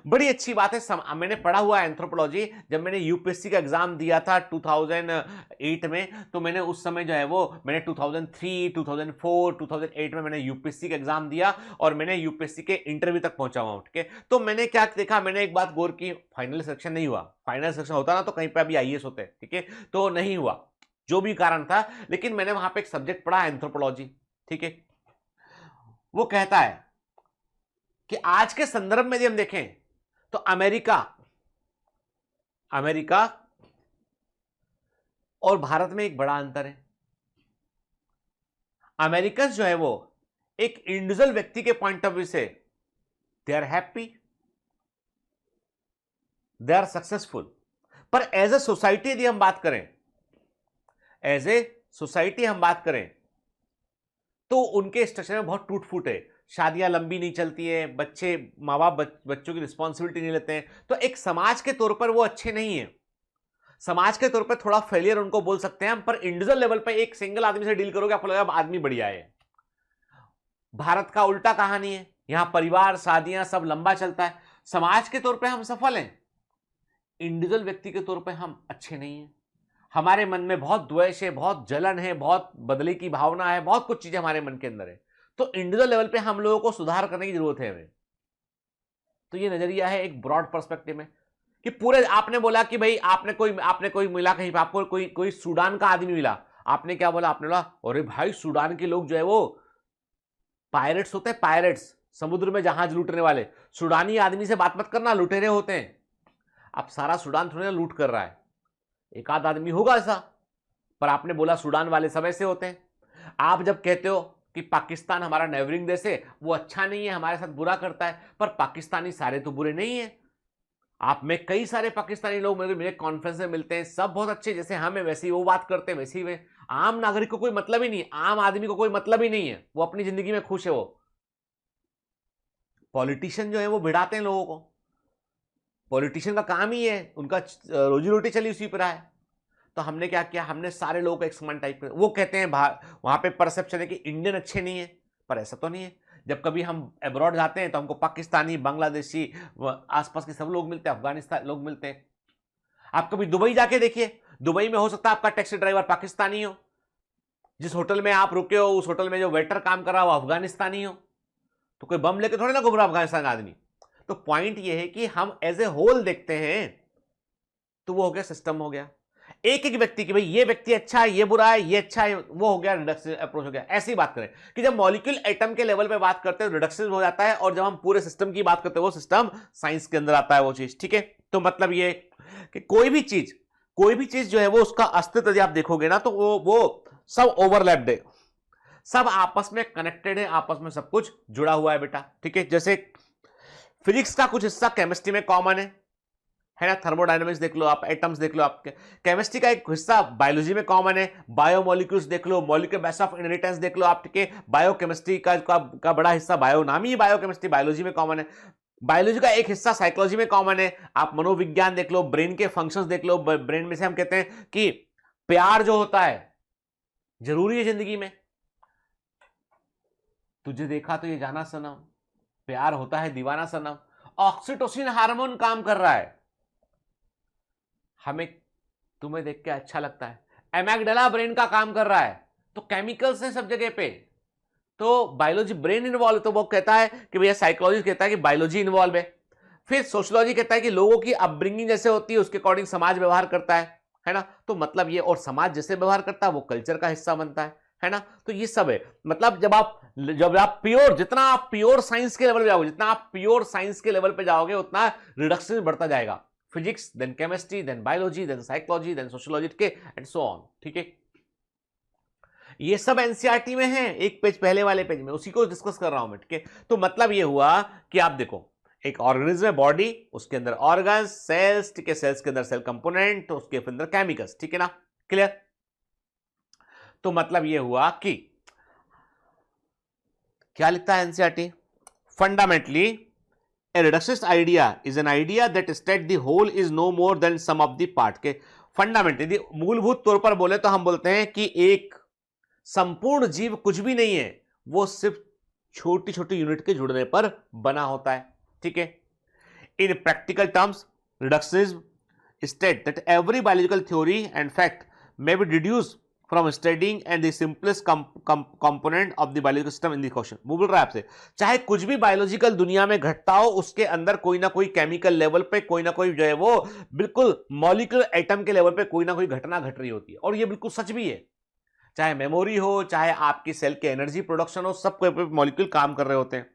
बड़ी अच्छी बात है, मैंने पढ़ा हुआ एंथ्रोपोलॉजी, जब मैंने यूपीएससी का एग्जाम दिया था 2008 में, तो मैंने उस समय जो है वो मैंने 2003, 2004, 2008 में मैंने यूपीएससी का एग्जाम दिया, और मैंने यूपीएससी के इंटरव्यू तक पहुंचा हुआ हूं, ठीक है। तो मैंने क्या देखा, मैंने एक बात गौर की, फाइनल सिलेक्शन नहीं हुआ, फाइनल सिलेक्शन होता ना तो कहीं पर अभी आईएएस होते, ठीक है, तो नहीं हुआ, जो भी कारण था, लेकिन मैंने वहां पर एक सब्जेक्ट पढ़ा एंथ्रोपोलॉजी, ठीक है। वो कहता है कि आज के संदर्भ में यदि हम देखें तो अमेरिका और भारत में एक बड़ा अंतर है। अमेरिकन जो है वो एक इंडिविजुअल व्यक्ति के पॉइंट ऑफ व्यू से they are happy, they are successful, पर एज ए सोसाइटी यदि हम बात करें, एज ए सोसाइटी हम बात करें, तो उनके स्ट्रक्चर में बहुत टूट फूट है। शादियां लंबी नहीं चलती है, बच्चे माँ बाप बच्चों की रिस्पॉन्सिबिलिटी नहीं लेते हैं, तो एक समाज के तौर पर वो अच्छे नहीं है। समाज के तौर पर थोड़ा फेलियर उनको बोल सकते हैं हम, पर इंडिविजुअल लेवल पर एक सिंगल आदमी से डील करोगे आपको लगेगा आदमी बढ़िया है। भारत का उल्टा कहानी है, यहां परिवार शादियां सब लंबा चलता है, समाज के तौर पे हम सफल हैं, इंडिविजुअल व्यक्ति के तौर पे हम अच्छे नहीं हैं। हमारे मन में बहुत द्वेष है, बहुत जलन है, बहुत बदले की भावना है, बहुत कुछ चीजें हमारे मन के अंदर है। तो इंडिविजुअल लेवल पे हम लोगों को सुधार करने की जरूरत है हमें। तो ये नजरिया है एक ब्रॉड पर्सपेक्टिव में कि पूरे, आपने बोला कि भाई आपने कोई मिला कहीं पे, आपको कोई सूडान का आदमी मिला, आपने क्या बोला, आपने बोला अरे भाई सूडान के लोग जो है वो पायरेट्स होते हैं, पायरेट्स, समुद्र में जहाज लूटने वाले। सूडानी आदमी से बात मत करना, लुटेरे होते हैं। अब सारा सूडान थोड़ी ना लूट कर रहा है, एक आध आदमी होगा ऐसा, पर आपने बोला सूडान वाले सब ऐसे होते हैं। आप जब कहते हो कि पाकिस्तान हमारा नेबरिंग देश है, वो अच्छा नहीं है, हमारे साथ बुरा करता है, पर पाकिस्तानी सारे तो बुरे नहीं है। आप में कई सारे पाकिस्तानी लोग मेरे कॉन्फ्रेंस में मिलते हैं, सब बहुत अच्छे, जैसे हमें वैसे ही वो बात करते हैं, वैसे ही वे। आम नागरिक को कोई मतलब ही नहीं, आम आदमी को कोई मतलब ही नहीं है, वो अपनी जिंदगी में खुश है। वो पॉलिटिशियन जो है वो भिड़ाते हैं लोगों को, पॉलिटिशियन का काम ही है, उनका रोजी रोटी चली उसी पर है। तो हमने क्या किया, हमने सारे लोगों को एक समान टाइप कर, वो कहते हैं वहां पे परसेप्शन है कि इंडियन अच्छे नहीं है, पर ऐसा तो नहीं है। जब कभी हम अब्रॉड जाते हैं तो हमको पाकिस्तानी, बांग्लादेशी, आसपास के सब लोग मिलते हैं, अफगानिस्तान लोग मिलते हैं। आप कभी दुबई जाके देखिए, दुबई में हो सकता है आपका टैक्सी ड्राइवर पाकिस्तानी हो, जिस होटल में आप रुके हो उस होटल में जो वेटर काम कर रहा हो वो अफगानिस्तानी हो, तो कोई बम लेके थोड़ी ना घूम रहा अफगानिस्तान आदमी। तो पॉइंट ये है कि हम एज ए होल देखते हैं, तो वो हो गया सिस्टम, हो गया एक एक व्यक्ति की भाई ये व्यक्ति अच्छा है, ये बुरा है, ये अच्छा है, वो हो गया रिडक्शन अप्रोच हो गया। ऐसी बात करें कि जब मॉलिक्यूल एटम के लेवल पे बात करते हैं रिडक्शन हो जाता है, और जब हम पूरे सिस्टम की बात करते हैं वो सिस्टम साइंस के अंदर आता है वो चीज, ठीक है। तो मतलब ये कि कोई भी चीज जो है वो उसका अस्तित्व यदि आप देखोगे ना, तो वो सब ओवरलैप्ड है, सब आपस में कनेक्टेड है, आपस में सब कुछ जुड़ा हुआ है बेटा, ठीक है। जैसे फिजिक्स का कुछ हिस्सा केमिस्ट्री में कॉमन है ना, थर्मोडायनामिक्स देख लो आप, एटम्स देख लो आप, केमिस्ट्री का एक हिस्सा बायोलॉजी में कॉमन है, बायोमोलिक्यूल्स देख लो, मॉलिक्यूलर बेस ऑफ इनहेरिटेंस देख लो आप, ठीक है। बायोकेमिस्ट्री का बड़ा हिस्सा, बायो नाम ही बायोकेमिस्ट्री, बायोलॉजी में कॉमन है। बायोलॉजी का एक हिस्सा साइकोलॉजी में कॉमन है। आप मनोविज्ञान देख लो, ब्रेन के फंक्शंस देख लो, ब्रेन में से हम कहते हैं कि प्यार जो होता है जरूरी है जिंदगी में, तुझे देखा तो ये जाना सनम, प्यार होता है दीवाना सनम, ऑक्सीटोसिन हार्मोन काम कर रहा है, हमें तुम्हें देख के अच्छा लगता है, एमेगडाला ब्रेन का काम कर रहा है, तो केमिकल्स हैं सब जगह पे। तो बायोलॉजी ब्रेन इन्वॉल्व, तो वो कहता है कि भैया, साइकोलॉजी कहता है कि बायोलॉजी इन्वॉल्व है। फिर सोशियोलॉजी कहता है कि लोगों की अपब्रिंगिंग जैसे होती है उसके अकॉर्डिंग समाज व्यवहार करता है ना। तो मतलब ये, और समाज जैसे व्यवहार करता है वो कल्चर का हिस्सा बनता है ना। तो ये सब है। मतलब जब आप प्योर, जितना आप प्योर साइंस के लेवल पे जाओगे, जितना आप प्योर साइंस के लेवल पे जाओगे, उतना रिडक्शन बढ़ता जाएगा। Physics, then chemistry, then biology, then psychology, then sociology, ठीक है, एंड सो ऑन, ठीक है। ये सब एनसीईआरटी में है, एक पेज पहले वाले पेज में, उसी को डिस्कस कर रहा हूं मैं, ठीक है। तो मतलब ये हुआ कि आप देखो, एक ऑर्गेनिज्म है बॉडी, उसके अंदर ऑर्गन्स, सेल्स, ठीक है, सेल्स के अंदर सेल कंपोनेंट, उसके अंदर केमिकल्स, ठीक है ना, क्लियर। तो मतलब ये हुआ कि क्या लिखता है NCERT, fundamentally a reductionist idea is an idea that states the whole is no more than sum of the part के फंडामेंट, यदि मूलभूत तौर पर बोले तो हम बोलते हैं कि एक संपूर्ण जीव कुछ भी नहीं है, वो सिर्फ छोटी छोटी यूनिट के जुड़ने पर बना होता है, ठीक है। इन practical terms reductionism state that every biological theory and fact may be deduced from studying and the simplest component of the biological system in the question. वो बोल रहा है आपसे, चाहे कुछ भी बायोलॉजिकल दुनिया में घटता हो, उसके अंदर कोई ना कोई केमिकल लेवल पे कोई ना कोई जो है वो बिल्कुल मॉलिक्यूलर एटम के लेवल पे कोई ना कोई घटना घट रही होती है, और ये बिल्कुल सच भी है। चाहे मेमोरी हो, चाहे आपकी सेल के एनर्जी प्रोडक्शन हो, सब कोई मॉलिक्यूल काम कर रहे होते हैं।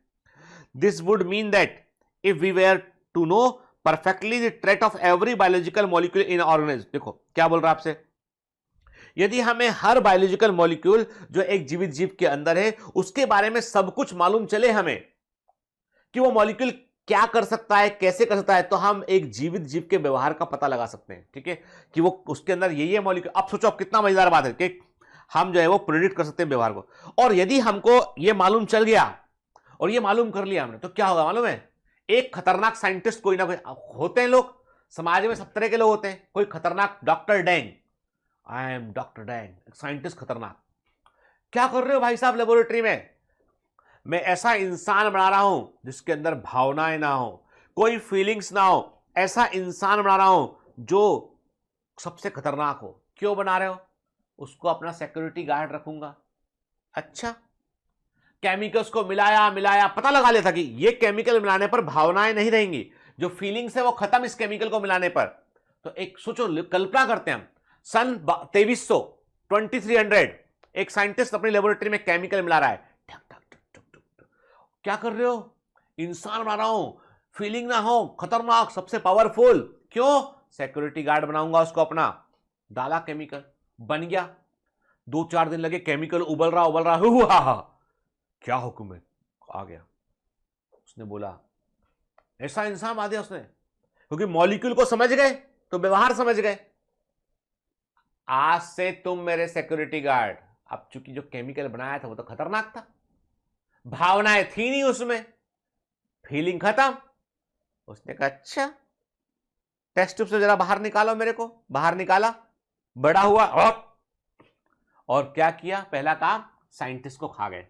This would mean that if we were to know perfectly the trait of every biological molecule in organism, देखो क्या बोल रहा है आपसे, यदि हमें हर बायोलॉजिकल मॉलिक्यूल जो एक जीवित जीव के अंदर है उसके बारे में सब कुछ मालूम चले हमें, कि वो मॉलिक्यूल क्या कर सकता है, कैसे कर सकता है, तो हम एक जीवित जीव के व्यवहार का पता लगा सकते हैं, ठीक है, कि वो उसके अंदर ये मॉलिक्यूल। अब सोचो, अब कितना मजेदार बात है कि हम जो है वो प्रेडिक्ट कर सकते हैं व्यवहार को। और यदि हमको ये मालूम चल गया और ये मालूम कर लिया हमने तो क्या होगा मालूम है, एक खतरनाक साइंटिस्ट कोई ना कोई होते हैं लोग समाज में, सब तरह के लोग होते हैं। कोई खतरनाक doctor dang, I am doctor dang, scientist खतरनाक, क्या कर रहे हो भाई साहब लेबोरेटरी में? मैं ऐसा इंसान बना रहा हूं जिसके अंदर भावनाएं ना हो, कोई फीलिंग्स ना हो, ऐसा इंसान बना रहा हूं जो सबसे खतरनाक हो। क्यों बना रहे हो? उसको अपना सिक्योरिटी गार्ड रखूंगा। अच्छा, केमिकल्स को मिलाया मिलाया, पता लगा लिया था कि ये केमिकल मिलाने पर भावनाएं नहीं रहेंगी, जो फीलिंग्स है वो खत्म इस केमिकल को मिलाने पर। तो एक सोचो, कल्पना करते हैं हम, सन 2300 2300 एक साइंटिस्ट अपनी लेबोरेटरी में केमिकल मिला रहा है, ठक ठक ठक ठक ठक। क्या कर रहे हो? इंसान बना रहा हूं, फीलिंग ना हो, खतरनाक, सबसे पावरफुल। क्यों? सिक्योरिटी गार्ड बनाऊंगा उसको अपना। डाला केमिकल, बन गया। 2-4 दिन लगे, केमिकल उबल रहा हुआ। क्या हुक्म है? आ गया। उसने बोला, ऐसा इंसान बना दिया उसने, क्योंकि मॉलिक्यूल को समझ गए तो व्यवहार समझ गए। आज से तुम मेरे सिक्योरिटी गार्ड। अब चूंकि जो केमिकल बनाया था वो तो खतरनाक था, भावनाएं थी नहीं उसमें, फीलिंग खत्म। उसने कहा अच्छा, टेस्ट ट्यूब से जरा बाहर निकालो मेरे को। बाहर निकाला, बड़ा हुआ और क्या किया? पहला काम, साइंटिस्ट को खा गए,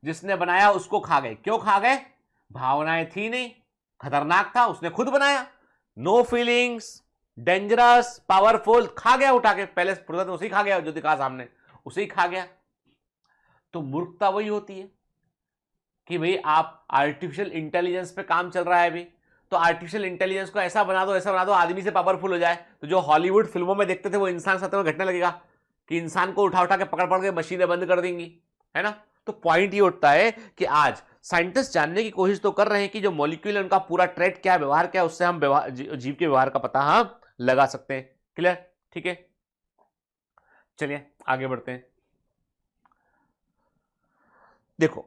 जिसने बनाया उसको खा गए। क्यों खा गए? भावनाएं थी नहीं, खतरनाक था, उसने खुद बनाया, नो फीलिंग्स, डेंजरस, पावरफुल, खा गया उठा के। पहले प्रोडक्ट उसी खा गया जो दिखा सामने, उसी खा गया। तो मूर्खता वही होती है कि भाई आप आर्टिफिशियल इंटेलिजेंस पे काम चल रहा है अभी, तो आर्टिफिशियल इंटेलिजेंस को ऐसा बना दो, ऐसा बना दो, आदमी से पावरफुल हो जाए। तो जो हॉलीवुड फिल्मों में देखते थे वो इंसान साथ में घटने लगेगा कि इंसान को उठा उठा के पकड़ पकड़ के मशीनें बंद कर देंगी, है ना। तो पॉइंट ये उठता है कि आज साइंटिस्ट जानने की कोशिश तो कर रहे हैं कि जो मॉलिक्यूल है उनका पूरा ट्रेड क्या है, व्यवहार क्या है, उससे हम जीव के व्यवहार का पता हम लगा सकते हैं। क्लियर? ठीक है, चलिए आगे बढ़ते हैं। देखो,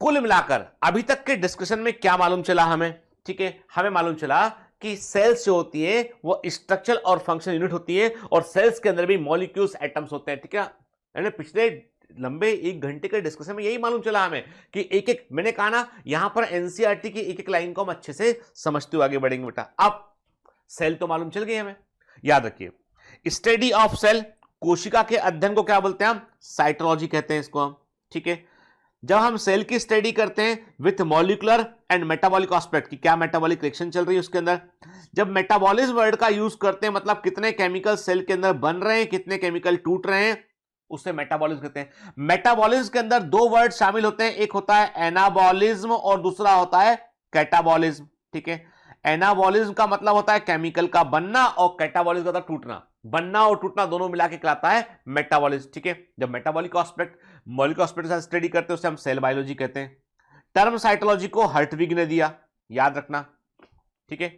कुल मिलाकर अभी तक के डिस्कशन में क्या मालूम चला हमें? ठीक है, हमें मालूम चला कि सेल्स जो होती है वो स्ट्रक्चर और फंक्शन यूनिट होती है, और सेल्स के अंदर भी मॉलिक्यूल्स, एटम्स होते हैं। ठीक है, पिछले लंबे 1 घंटे के डिस्कशन में यही मालूम चला हमें कि एक एक, मैंने कहा ना यहां पर एनसीईआरटी की एक एक लाइन को हम अच्छे से समझते हुए आगे बढ़ेंगे बेटा। अब सेल तो मालूम चल गई हमें, याद रखिए स्टडी ऑफ सेल, कोशिका के अध्ययन को क्या बोलते हैं हम? साइटोलॉजी कहते हैं इसको हम। ठीक है, जब हम सेल की स्टडी करते हैं with molecular and metabolic aspect की, क्या मेटाबॉलिक रिएक्शन चल रही है उसके अंदर, जब मेटाबॉलिज्म वर्ड का यूज करते हैं मतलब कितने केमिकल सेल के अंदर बन रहे हैं, कितने केमिकल टूट रहे हैं, उसे मेटाबॉलिज्म कहते हैं। मेटाबॉलिज्म के अंदर 2 वर्ड शामिल होते हैं, एक होता है एनाबॉलिज्म और दूसरा होता है कैटाबॉलिज्म। ठीक है, एनाबॉलिज्म का मतलब होता है केमिकल का बनना, और कैटाबॉलिज्म का होता है टूटना। बनना और टूटना दोनों मिला के कहलाता है मेटाबॉलिज्म। ठीक है, जब मेटाबॉलिक एस्पेक्ट, मॉलिक्यूलर एस्पेक्ट का स्टडी करते हैं उसे हम सेल बायोलॉजी कहते हैं। टर्म साइटोलॉजी को हर्टविग ने दिया, याद रखना। ठीक है,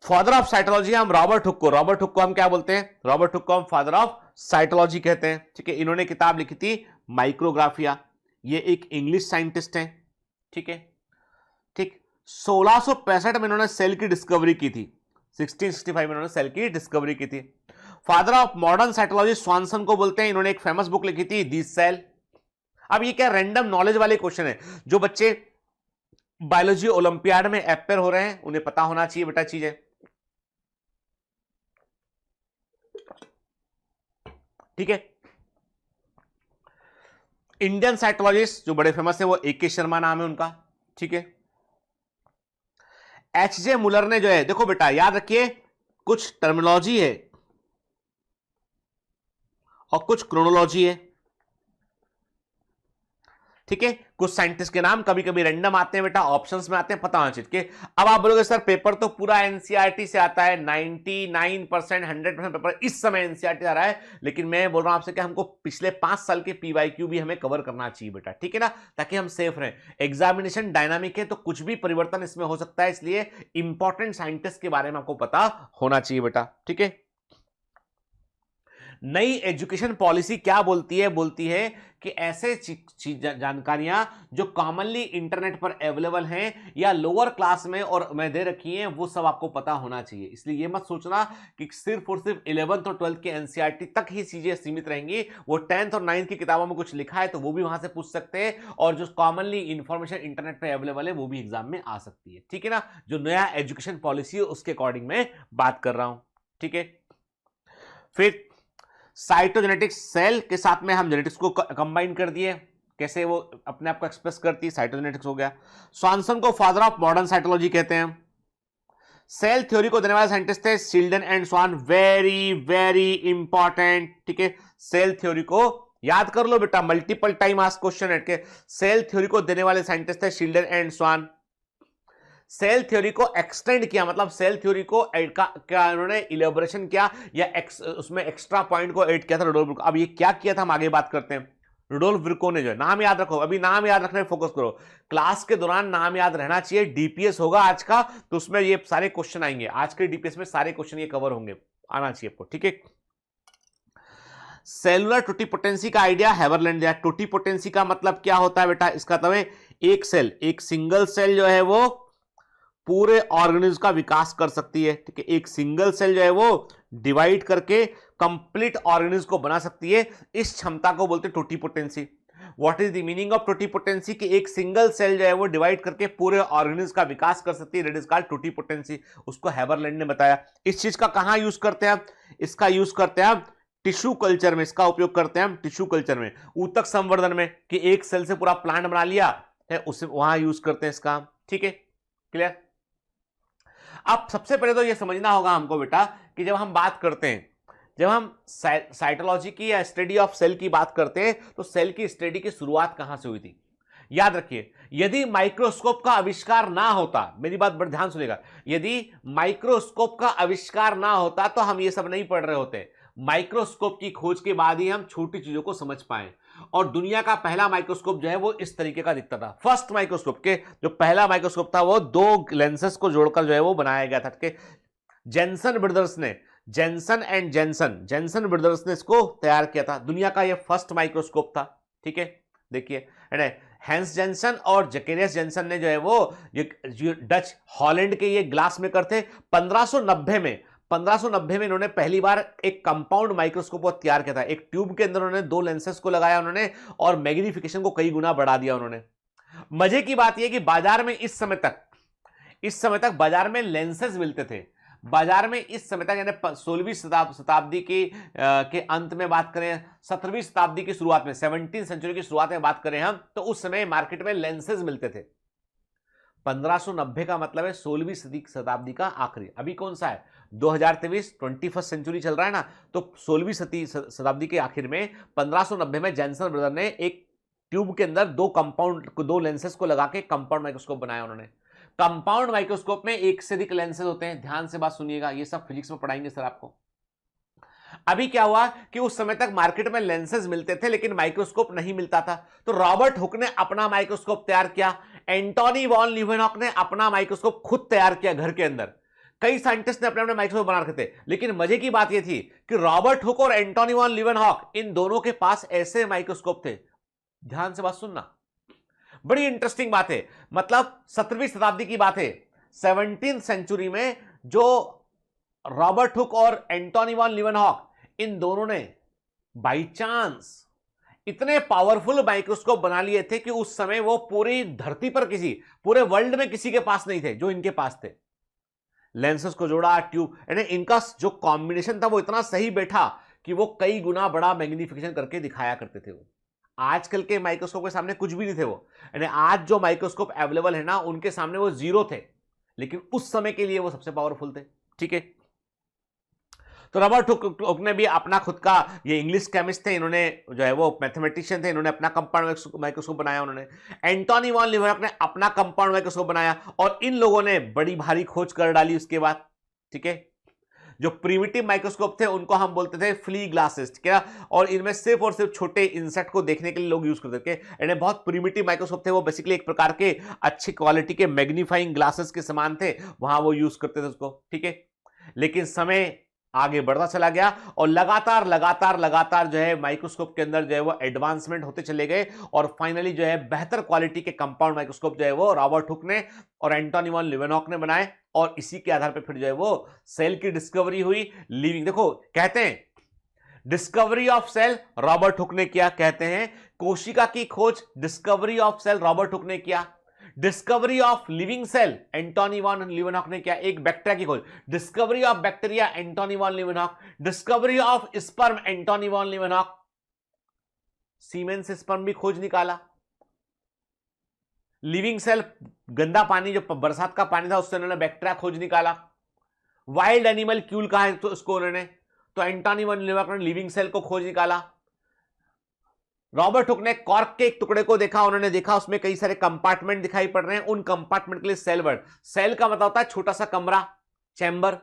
फादर ऑफ साइटोलॉजी हम रॉबर्ट हुक को हम क्या बोलते हैं? रॉबर्ट हुक को हम फादर ऑफ साइटोलॉजी कहते हैं। ठीक है, इन्होंने किताब लिखी थी माइक्रोग्राफिया, ये एक इंग्लिश साइंटिस्ट हैं। ठीक है, ठीक, 1665 में इन्होंने सेल की डिस्कवरी की थी, 1665 में इन्होंने सेल की डिस्कवरी की थी। फादर ऑफ मॉडर्न साइटोलॉजी स्वानसन को बोलते हैं, इन्होंने एक फेमस बुक लिखी थी दी सेल। अब ये क्या रैंडम नॉलेज वाले क्वेश्चन है, जो बच्चे बायोलॉजी ओलंपियाड में अपेयर हो रहे हैं उन्हें पता होना चाहिए बेटा चीजें। ठीक है, इंडियन साइटोलॉजिस्ट जो बड़े फेमस है वो AK शर्मा नाम है उनका। ठीक है, HJ मुलर ने जो है, देखो बेटा याद रखिए कुछ टर्मिनोलॉजी है और कुछ क्रोनोलॉजी है। ठीक है, कुछ साइंटिस्ट के नाम कभी कभी रैंडम आते हैं बेटा, ऑप्शंस में आते हैं, पता होना चाहिए। ठीक है, अब आप बोलोगे सर पेपर तो पूरा एनसीईआरटी से आता है, 99% 100% पेपर इस समय एनसीईआरटी आ रहा है, लेकिन मैं बोल रहा हूं आपसे कि हमको पिछले 5 साल के PYQ भी हमें कवर करना चाहिए बेटा। ठीक है ना, ताकि हम सेफ रहें। एग्जामिनेशन डायनामिक है तो कुछ भी परिवर्तन इसमें हो सकता है, इसलिए इंपॉर्टेंट साइंटिस्ट के बारे में आपको पता होना चाहिए बेटा। ठीक है, नई एजुकेशन पॉलिसी क्या बोलती है कि ऐसे जानकारियां जो कॉमनली इंटरनेट पर अवेलेबल हैं या लोअर क्लास में और मैं दे रखी हैं वो सब आपको पता होना चाहिए। इसलिए ये मत सोचना कि सिर्फ और सिर्फ 11th और 12th के एनसीईआरटी तक ही चीजें सीमित रहेंगी। वो 10th और 9th की किताबों में कुछ लिखा है तो वो भी वहां से पूछ सकते हैं, और जो कॉमनली इंफॉर्मेशन इंटरनेट पर अवेलेबल है वो भी एग्जाम में आ सकती है। ठीक है ना, जो नया एजुकेशन पॉलिसी है उसके अकॉर्डिंग में बात कर रहा हूं। ठीक है, फिर साइटोजेनेटिक्स, सेल के साथ में हम जेनेटिक्स को कंबाइन कर दिए, कैसे वो अपने आप को एक्सप्रेस करती है, साइटोजेनेटिक्स हो गया। स्वानसन को फादर ऑफ मॉडर्न साइटोलॉजी कहते हैं। सेल थ्योरी को देने वाले साइंटिस्ट थे Schleiden and Schwann, very very important. ठीक है, सेल थ्योरी को याद कर लो बेटा, मल्टीपल टाइम आस्क क्वेश्चन है के। सेल थ्योरी को देने वाले साइंटिस्ट थे Schleiden and swan. Cell theory को एक्सटेंड किया, मतलब सेल थ्योरी को क्या उन्होंने इलेबोरेशन किया या उसमें एक्स्ट्रा पॉइंट को ऐड किया था रुडोल्फ विर्को। अब ये क्या किया था हम आगे बात करते हैं। रुडोल्फ विर्को ने जो है, नाम याद रखो, अभी नाम याद रखने में फोकस करो, क्लास के दौरान नाम याद रहना चाहिए। डीपीएस होगा आज का तो उसमें ये सारे क्वेश्चन आएंगे, आज के डीपीएस में सारे क्वेश्चन ये कवर होंगे, आना चाहिए आपको। ठीक है, सेलुलर टोटिपोटेंसी का आइडिया हैवरलैंड दिया। टोटिपोटेंसी का मतलब क्या होता है बेटा, इसका मतलब एक सेल, एक सिंगल सेल जो है वो पूरे ऑर्गेनिज्म का विकास कर सकती है। ठीक है, एक सिंगल सेल जो है वो डिवाइड करके कंप्लीट ऑर्गेनिज्म को बना सकती है, इस क्षमता को बोलते हैं totipotency. What is the meaning of totipotency, कि एक सिंगल सेल जो है वो डिवाइड करके पूरे ऑर्गेनिज्म का विकास कर सकती है, दैट इज कॉल्ड टोटिपोटेंसी। उसको हैवरलैंड ने बताया। इस चीज का कहां यूज करते हैं, इसका यूज करते हैं टिश्यू कल्चर में, इसका उपयोग करते हैं हम टिश्यू कल्चर में, ऊतक संवर्धन में, कि एक सेल से पूरा प्लांट बना लिया है, उसे वहां यूज करते हैं इसका। ठीक है, क्लियर। अब सबसे पहले तो यह समझना होगा हमको बेटा कि जब हम बात करते हैं, जब हम साइटोलॉजी की या स्टडी ऑफ सेल की बात करते हैं तो सेल की स्टडी की शुरुआत कहां से हुई थी। याद रखिए, यदि माइक्रोस्कोप का आविष्कार ना होता, मेरी बात बड़े ध्यान सुनिएगा, यदि माइक्रोस्कोप का आविष्कार ना होता तो हम ये सब नहीं पढ़ रहे होते। माइक्रोस्कोप की खोज के बाद ही हम छोटी चीजों को समझ पाए, और दुनिया का पहला माइक्रोस्कोप जो है वो इस तरीके का दिखता था। फर्स्ट माइक्रोस्कोप के जो पहला माइक्रोस्कोप था वो दो लेंसेस को जोड़कर जो है वो बनाया गया था। कि जेंसन ब्रदर्स ने, जेंसन ब्रदर्स ने इसको तैयार किया था। दुनिया का ये फर्स्ट माइक्रोस्कोप था। ठीक है, देखिए हैंस जेंसन और जकेरियस जेंसन ने जो है वो ये डच हॉलैंड के ये ग्लास मेकर थे। 1590 में इन्होंने पहली बार एक कंपाउंड माइक्रोस्कोप को तैयार किया था। एक ट्यूब के अंदर उन्होंने दो लेंसेस को लगाया उन्होंने, और मैग्निफिकेशन को कई गुना बढ़ा दिया उन्होंने। मजे की बात यह कि बाजार में इस समय तक बाजार में लेंसेस मिलते थे। बाजार में इस समय तक, यानी 16वीं शताब्दी के अंत में बात करें, 17वीं शताब्दी की शुरुआत में, 17वीं सेंचुरी की शुरुआत में बात करें हम, तो उस समय मार्केट में लेंसेज मिलते थे। 1590 का मतलब है 16वीं शताब्दी का आखिरी। अभी कौन सा है, 2023, 21st सेंचुरी चल रहा है ना, तो 16वीं शताब्दी के आखिर में 1590 में जेंसन ब्रदर ने एक ट्यूब के अंदर दो लेंसेज को लगा के कंपाउंड माइक्रोस्कोप बनाया उन्होंने। कंपाउंड माइक्रोस्कोप में एक से अधिक लेंसेज होते हैं। ध्यान से बात सुनिएगा, ये सब फिजिक्स में पढ़ाएंगे सर आपको। अभी क्या हुआ कि उस समय तक मार्केट में लेंसेज मिलते थे लेकिन माइक्रोस्कोप नहीं मिलता था, तो रॉबर्ट हुक ने अपना माइक्रोस्कोप तैयार किया। एंटोनी वॉन लीवेनहॉक ने अपना माइक्रोस्कोप खुद तैयार किया घर के अंदर। कई साइंटिस्ट ने अपने अपने माइक्रोस्कोप बना रखे थे, लेकिन मजे की बात यह थी कि रॉबर्ट हुक और एंटोनी वॉन लीवेनहॉक, इन दोनों के पास ऐसे माइक्रोस्कोप थे। ध्यान से बात सुनना, बड़ी इंटरेस्टिंग बात है। मतलब 17वीं शताब्दी की बात है, 17th सेंचुरी में जो रॉबर्ट हुक और एंटोनी वॉन लीवेनहॉक, इन दोनों ने बाय चांस इतने पावरफुल माइक्रोस्कोप बना लिए थे कि उस समय वो पूरी धरती पर पूरे वर्ल्ड में किसी के पास नहीं थे जो इनके पास थे। लेंसेस को जोड़ा, ट्यूब, यानी इनका जो कॉम्बिनेशन था वो इतना सही बैठा कि वो कई गुना बड़ा मैग्निफिकेशन करके दिखाया करते थे। वो आजकल के माइक्रोस्कोप के सामने कुछ भी नहीं थे वो, यानी आज जो माइक्रोस्कोप अवेलेबल है ना, उनके सामने वो जीरो थे, लेकिन उस समय के लिए वो सबसे पावरफुल थे। ठीक है, तो रॉबर्ट हुक ने भी अपना खुद का, ये इंग्लिश केमिस्ट थे, इन्होंने जो है वो मैथमेटिशियन थे, इन्होंने अपना कंपाउंड माइक्रोस्कोप बनाया। उन्होंने एंटोनी वॉन लीवेनहॉक ने अपना कंपाउंड माइक्रोस्कोप बनाया, और इन लोगों ने बड़ी भारी खोज कर डाली उसके बाद। ठीक है, जो प्रिमिटिव माइक्रोस्कोप थे उनको हम बोलते थे फ्ली ग्लासेस। ठीक है, और इनमें सिर्फ और सिर्फ छोटे इंसेक्ट को देखने के लिए लोग यूज करते थे। इन्हें बहुत प्रिमिटिव माइक्रोस्कोप थे, वो बेसिकली एक प्रकार के अच्छी क्वालिटी के मैग्नीफाइंग ग्लासेस के समान थे, वहां वो यूज करते थे उसको। ठीक है, लेकिन समय आगे बढ़ता चला गया और लगातार लगातार लगातार जो है माइक्रोस्कोप के अंदर जो है वो एडवांसमेंट होते चले गए और फाइनली जो है बेहतर क्वालिटी के कंपाउंड माइक्रोस्कोप जो है वो रॉबर्ट हुक ने और एंटोनी वॉन लीवेनॉक ने बनाए और इसी के आधार पर फिर जो है वो सेल की डिस्कवरी हुई। लिविंग, देखो कहते हैं discovery of cell Robert Hooke ने किया, कहते हैं कोशिका की खोज discovery of cell Robert Hooke ने किया, discovery of living cell Antonie van Leeuwenhoek ने किया, एक बैक्टीरिया की खोज discovery of bacteria Antonie van Leeuwenhoek, discovery of sperm Antonie van Leeuwenhoek, semen से स्पर्म भी खोज निकाला, लिविंग सेल गंदा पानी जो बरसात का पानी था उससे उन्होंने बैक्टीरिया खोज निकाला, वाइल्ड एनिमल क्यूल कहा है तो उसको उन्होंने, तो एंटोनी वॉन लीवेनॉक ने लिविंग सेल को खोज निकाला। रॉबर्ट हुक ने कॉर्क के एक टुकड़े को देखा, उन्होंने देखा उसमें कई सारे कंपार्टमेंट दिखाई पड़ रहे हैं, उन कंपार्टमेंट के लिए सेल वर्ड, सेल का मतलब होता है छोटा सा कमरा, चैम्बर,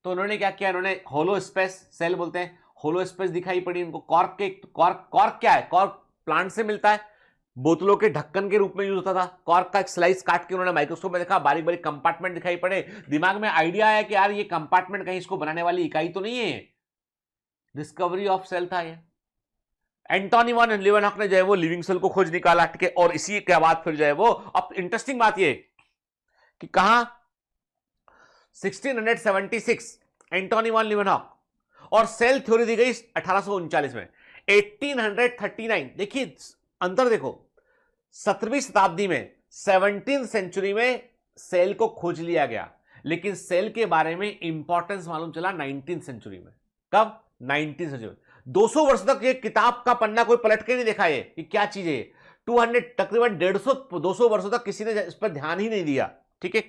तो उन्होंने क्या किया, उन्होंने होलो स्पेस, सेल बोलते हैं, होलो स्पेस दिखाई पड़ी उनको। कॉर्क के कॉर्क क्या है, कॉर्क प्लांट से मिलता है, बोतलों के ढक्कन के रूप में यूज होता था। कॉर्क का एक स्लाइस काट के उन्होंने माइक्रोस्कोप में देखा, बारीक बारीक कंपार्टमेंट दिखाई पड़े, दिमाग में आइडिया आया कि यार ये कंपार्टमेंट कहीं इसको बनाने वाली इकाई तो नहीं है, डिस्कवरी ऑफ सेल था ये। एंटोनी वॉन लीवेनॉक ने जो है वो लिविंग सेल को खोज निकाला, ठीक है, और इसी के बाद फिर जो है वो, अब इंटरेस्टिंग बात ये कि कहां 1676 एंटोनी वॉन लीवेनॉक और सेल थ्योरी दी गई 1839 में। 1839 देखिए अंतर देखो, 17वीं शताब्दी में 17th सेंचुरी में सेल को खोज लिया गया, लेकिन सेल के बारे में इंपॉर्टेंस मालूम चला 19th सेंचुरी में। कब? 19th सेंचुरी में। 200 वर्ष तक ये किताब का पन्ना कोई पलट के नहीं देखा ये कि क्या चीज है, 200 तकरीबन 200 वर्षों तक किसी ने इस पर ध्यान ही नहीं दिया, ठीक है।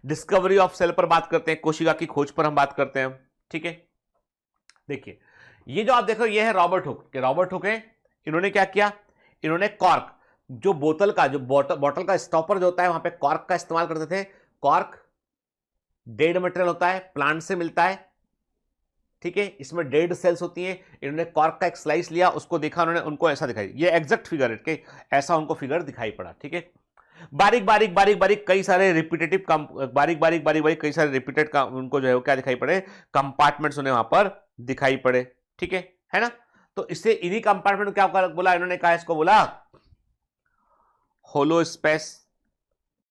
डिस्कवरी ऑफ सेल पर बात करते हैं, कोशिका की खोज पर हम बात करते हैं, ठीक है। देखिए ये जो आप देखो ये है रॉबर्ट हुक, रॉबर्ट हुक है, इन्होंने क्या किया, इन्होंने कॉर्क, जो बोतल का जो बॉटल का स्टॉपर जो होता है वहां पे कॉर्क का इस्तेमाल करते थे। कॉर्क डेड मटेरियल होता है, प्लांट से मिलता है, ठीक है, इसमें डेड सेल्स होती हैं। इन्होंने कॉर्क का एक स्लाइस लिया, उसको देखा उन्होंने, उनको ऐसा दिखाई, ये एग्जैक्ट फिगर है कि ऐसा उनको फिगर दिखाई पड़ा, ठीक है। बारीक बारीक बारीक बारीक कई सारे रिपीटेटिव बारीक बारीक बारीक बारीक कई सारे रिपीटेड का उनको जो है वो क्या दिखाई पड़े, कंपार्टमेंट्स उन्हें वहां पर दिखाई पड़े, ठीक है ना। तो इससे इन्हीं कंपार्टमेंट क्या बोला इन्होंने, कहा इसको बोला होलो स्पेस,